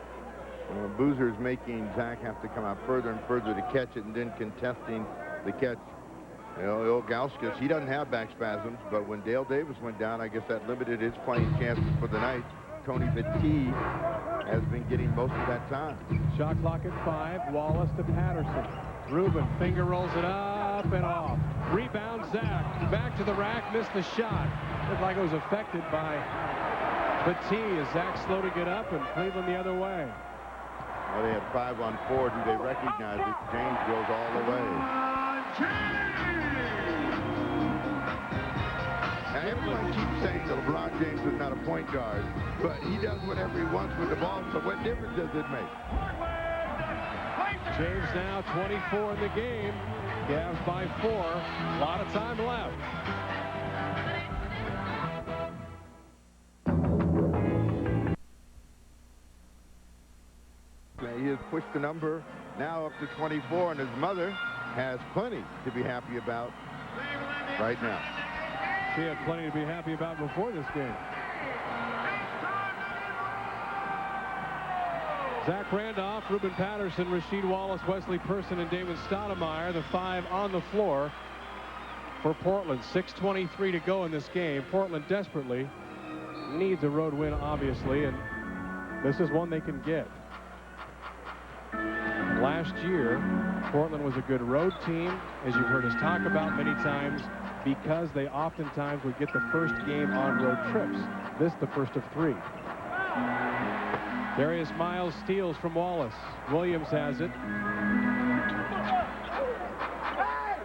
Boozer is making Zach have to come out further and further to catch it and then contesting the catch. You know, Ilgauskas, he doesn't have back spasms, but when Dale Davis went down, I guess that limited his playing chances for the night. Tony Petit has been getting most of that time. Shot clock at 5. Wallace to Patterson. Rubin finger rolls it up and off. Rebound Zach. Back to the rack. Missed the shot. Looked like it was affected by Petit as Zach slow to get up and Cleveland the other way. Well, they had 5 on 4. Do they recognize it? James goes all the way. about a point guard, but he does whatever he wants with the ball, so what difference does it make? James now 24 in the game. Cavs by 4. A lot of time left. He has pushed the number now up to 24, and his mother has plenty to be happy about right now. She had plenty to be happy about before this game. Zach Randolph, Ruben Patterson, Rasheed Wallace, Wesley Person, and Damon Stoudemire, the 5 on the floor for Portland. 6:23 to go in this game. Portland desperately needs a road win, obviously, and this is one they can get. Last year, Portland was a good road team, as you've heard us talk about many times, because they oftentimes would get the first game on road trips. This the first of 3. Darius Miles steals from Wallace. Williams has it.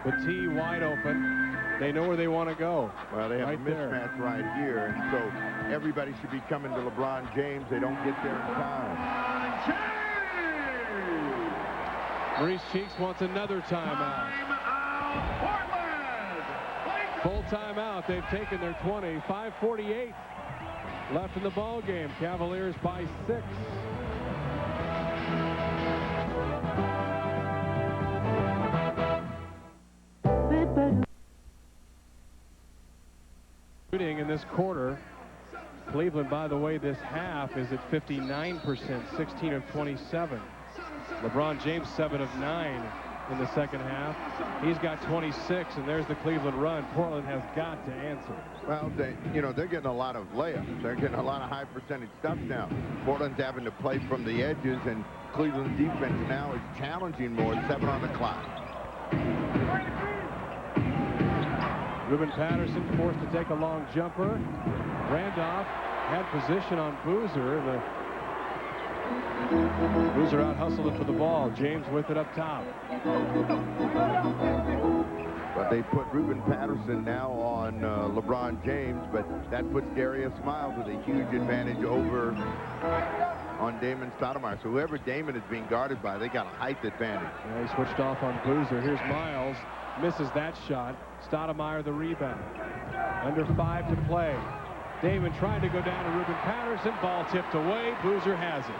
Petit wide open. They know where they want to go. Well, they have right a mismatch right here, and so everybody should be coming to LeBron James. They don't get there in time. Maurice Cheeks wants another timeout. Full timeout. They've taken their 20. 5:48 left in the ball game. Cavaliers by 6. Shooting in this quarter. Cleveland, by the way, this half is at 59%, 16 of 27. LeBron James 7 of 9 in the second half. He's got 26, and there's the Cleveland run. Portland has got to answer. Well, they're getting a lot of layups. They're getting a lot of high percentage stuff now. Portland's having to play from the edges, and Cleveland's defense now is challenging more. 7 on the clock. Ruben Patterson forced to take a long jumper. Randolph had position on Boozer. Boozer out hustled it for the ball. James with it up top. But they put Ruben Patterson now on LeBron James, but that puts Darius Miles with a huge advantage over on Damon Stoudemire. So whoever Damon is being guarded by, they got a height advantage. Yeah, he switched off on Boozer. Here's Miles. Misses that shot. Stoudemire the rebound. Under 5 to play. Damon trying to go down to Ruben Patterson. Ball tipped away. Boozer has it.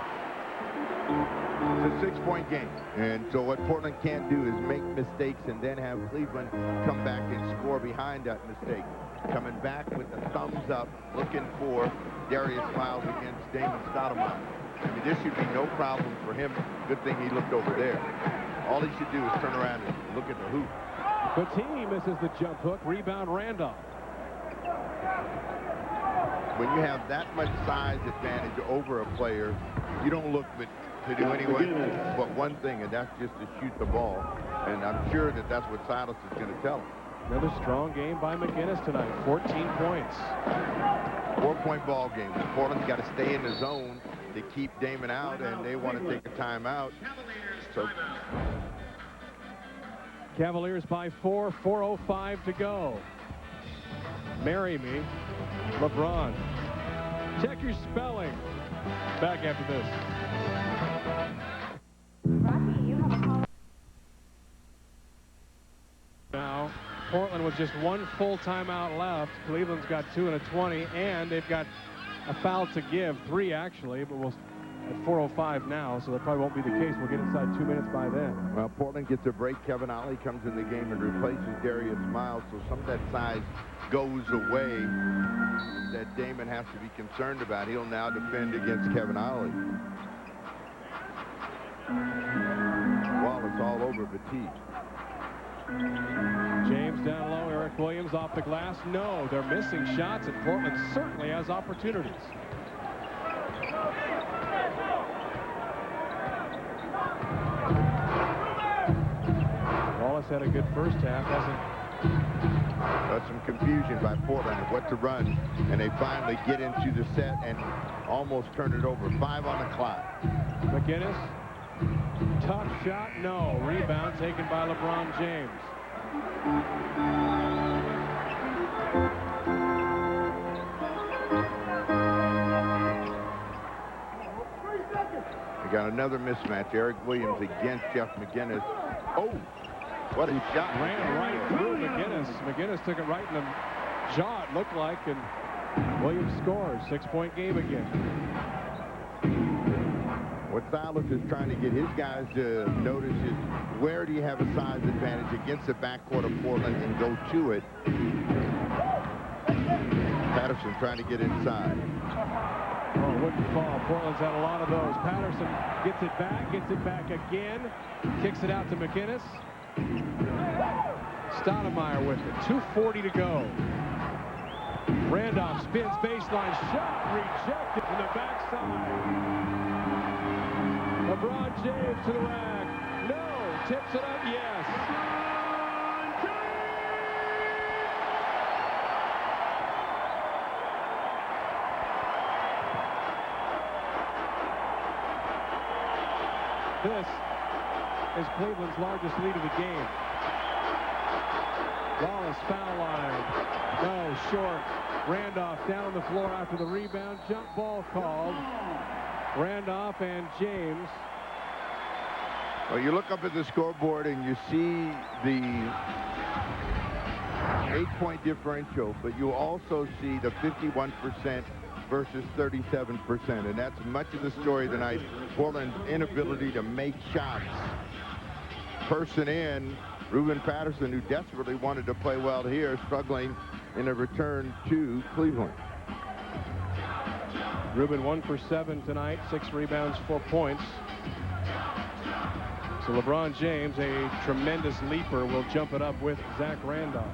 It's a 6-point game. And so what Portland can't do is make mistakes and then have Cleveland come back and score behind that mistake. Coming back with the thumbs up, looking for Darius Miles against Damon Stoudemire. I mean, this should be no problem for him. Good thing he looked over there. All he should do is turn around and look at the hoop. Petit misses the jump hook. Rebound Randolph. When you have that much size advantage over a player, you don't look to do anything but one thing, and that's just to shoot the ball. And I'm sure that that's what Silas is going to tell him. Another strong game by McInnis tonight. 14 points. 4-point ball game. Portland's got to stay in the zone to keep Damon out, and they want to take a timeout. So Cavaliers by 4. 4:05 to go. Marry me, LeBron. Check your spelling. Back after this. Now, Portland with just 1 full timeout left. Cleveland's got 2 and a 20, and they've got a foul to give, 3 actually, but we'll at 4:05 now, so that probably won't be the case. We'll get inside 2 minutes by then. Well, Portland gets a break. Kevin Ollie comes in the game and replaces Darius Miles, so some of that size goes away that Damon has to be concerned about. He'll now defend against Kevin Ollie. Wallace all over Petit. James down low. Eric Williams off the glass. No, they're missing shots, and Portland certainly has opportunities. Wallace had a good first half, hasn't? Some confusion by Portland of what to run, and they finally get into the set and almost turn it over. 5 on the clock. McInnis, tough shot, no. Rebound taken by LeBron James. We got another mismatch. Eric Williams against Jeff McInnis. Oh, what a shot. Ran right through McInnis. McInnis took it right in the jaw, it looked like, and Williams scores. 6-point game again. What Wallace is trying to get his guys to notice is where do you have a size advantage against the backcourt of Portland and go to it. Patterson trying to get inside. Oh, wouldn't fall. Portland's had a lot of those. Patterson gets it back again. Kicks it out to McInnis. Stoudemire with it. 2:40 to go. Randolph spins baseline shot. Rejected from the backside. LeBron James to the rack. No. Tips it up. Yes. This is Cleveland's largest lead of the game. Wallace foul line. No, short. Randolph down on the floor after the rebound. Jump ball called. Randolph and James. Well, you look up at the scoreboard and you see the 8-point differential, but you also see the 51% versus 37%, and that's much of the story tonight. Portland's inability to make shots. Person in, Ruben Patterson, who desperately wanted to play well here, struggling in a return to Cleveland. Ruben 1 for 7 tonight, 6 rebounds, 4 points. So LeBron James, a tremendous leaper, will jump it up with Zach Randolph.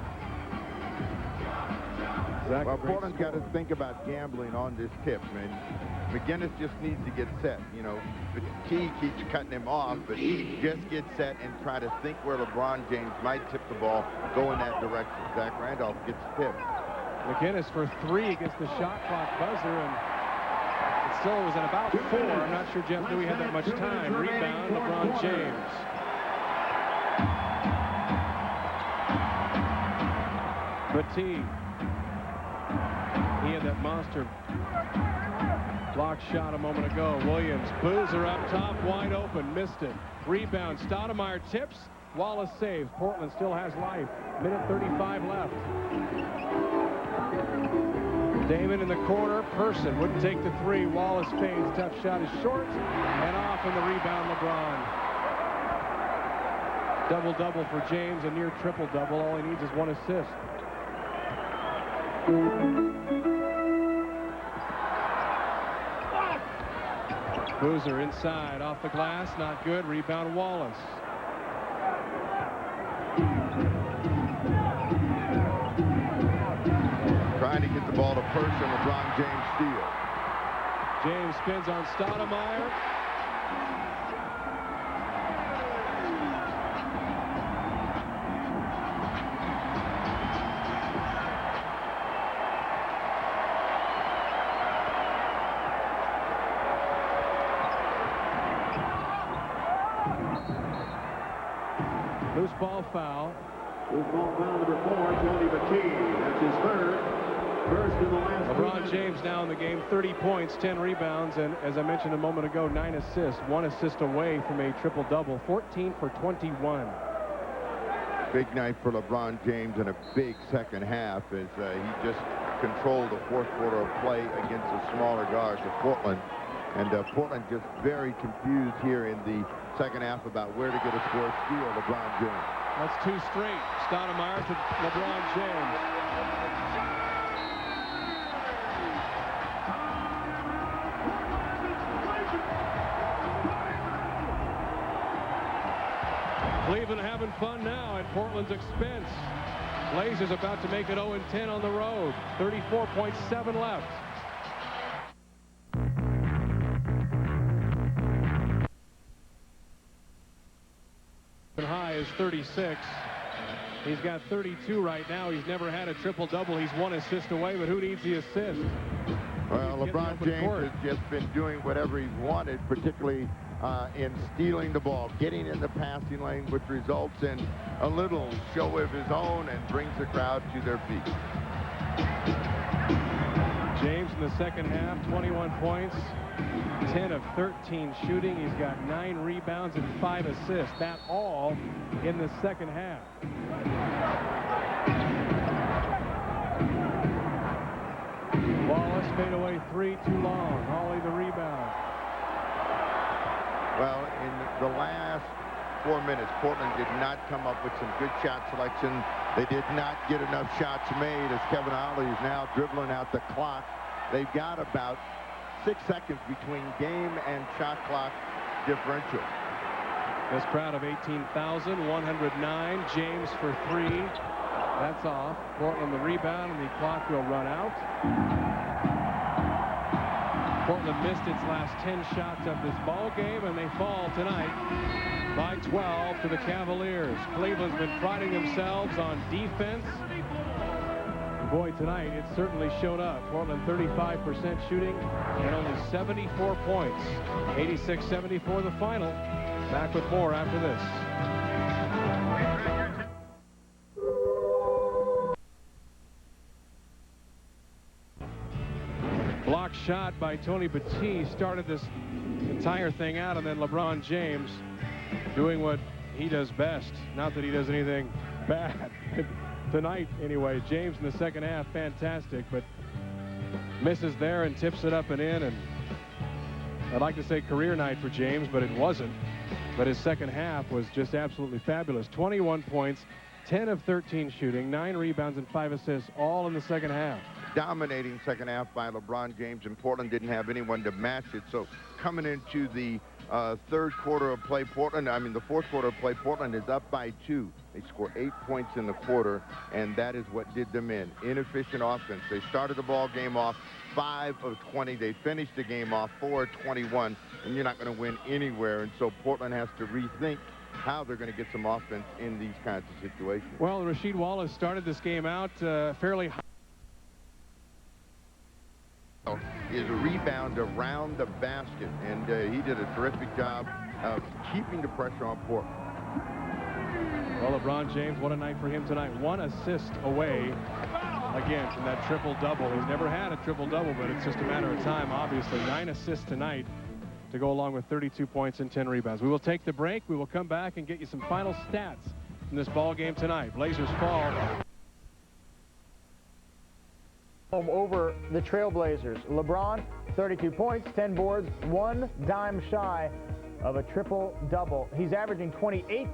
Well, Portland's got to think about gambling on this tip, man. McInnis just needs to get set. You know, the key keeps cutting him off, but he just gets set and try to think where LeBron James might tip the ball, go in that direction. Zach Randolph gets tipped. McInnis for 3 against the shot clock buzzer, and it still was at about 4. I'm not sure Jeff knew he had that much time. Rebound, LeBron James. Petit. He had that monster block shot a moment ago. Williams, Boozer up top, wide open, missed it. Rebound, Stoudemire tips, Wallace saves. Portland still has life. Minute 35 left. Damon in the corner, Person wouldn't take the 3. Wallace fades, tough shot is short, and off in the rebound, LeBron. Double-double for James, a near triple-double. All he needs is 1 assist. Boozer inside, off the glass, not good. Rebound, Wallace. Trying to get the ball to Person, LeBron James steal. James spins on Stoudemire. Loose ball foul. Loose ball foul number 4, Tony Petit. That's his third. First in the last. LeBron James now in the game, 30 points, 10 rebounds, and as I mentioned a moment ago, 9 assists. 1 assist away from a triple-double. 14 for 21. Big night for LeBron James and a big second half as he just controlled the fourth quarter of play against the smaller guards of Portland. And Portland just very confused here in the second half about where to get a score. Steal, LeBron James. That's 2 straight. Stoudemire to LeBron James. Cleveland having fun now at Portland's expense. Blazers about to make it 0-10 on the road. 34.7 left. High is 36. He's got 32 right now. He's never had a triple-double. He's 1 assist away, but who needs the assist? Well, LeBron James has just been doing whatever he's wanted, particularly in stealing the ball, getting in the passing lane, which results in a little show of his own and brings the crowd to their feet. James in the second half, 21 points, 10 of 13 shooting. He's got 9 rebounds and 5 assists. That all in the second half. Wallace fadeaway 3, too long. Hawley the rebound. Well, in the last 4 minutes, Portland did not come up with some good shot selection. They did not get enough shots made as Kevin Ollie is now dribbling out the clock. They've got about 6 seconds between game and shot clock differential. This crowd of 18,109. James for 3. That's off. Portland the rebound, and the clock will run out. Portland missed its last 10 shots of this ball game, and they fall tonight by 12 to the Cavaliers. Cleveland's been priding themselves on defense. Boy, tonight it certainly showed up. Portland 35% shooting and only 74 points. 86-74 the final. Back with more after this. Block shot by Tony Batiste started this entire thing out, and then LeBron James doing what he does best. Not that he does anything bad. Tonight, anyway. James in the second half, fantastic, but misses there and tips it up and in. And I'd like to say career night for James, but it wasn't. But his second half was just absolutely fabulous. 21 points, 10 of 13 shooting, 9 rebounds and 5 assists, all in the second half. Dominating second half by LeBron James, and Portland didn't have anyone to match it. So coming into the fourth quarter of play, Portland is up by 2. They score 8 points in the quarter, and that is what did them in. Inefficient offense. They started the ball game off 5 of 20. They finished the game off 4 of 21, and you're not going to win anywhere. And so Portland has to rethink how they're going to get some offense in these kinds of situations. Well, Rasheed Wallace started this game out fairly high. Is a rebound around the basket, and he did a terrific job of keeping the pressure on Portland. Well, LeBron James, what a night for him tonight. 1 assist away again from that triple-double. He's never had a triple-double, but it's just a matter of time, obviously. 9 assists tonight to go along with 32 points and 10 rebounds. We will take the break. We will come back and get you some final stats from this ball game tonight. Blazers fall over the Trailblazers. LeBron, 32 points, 10 boards, 1 dime shy of a triple-double. He's averaging 28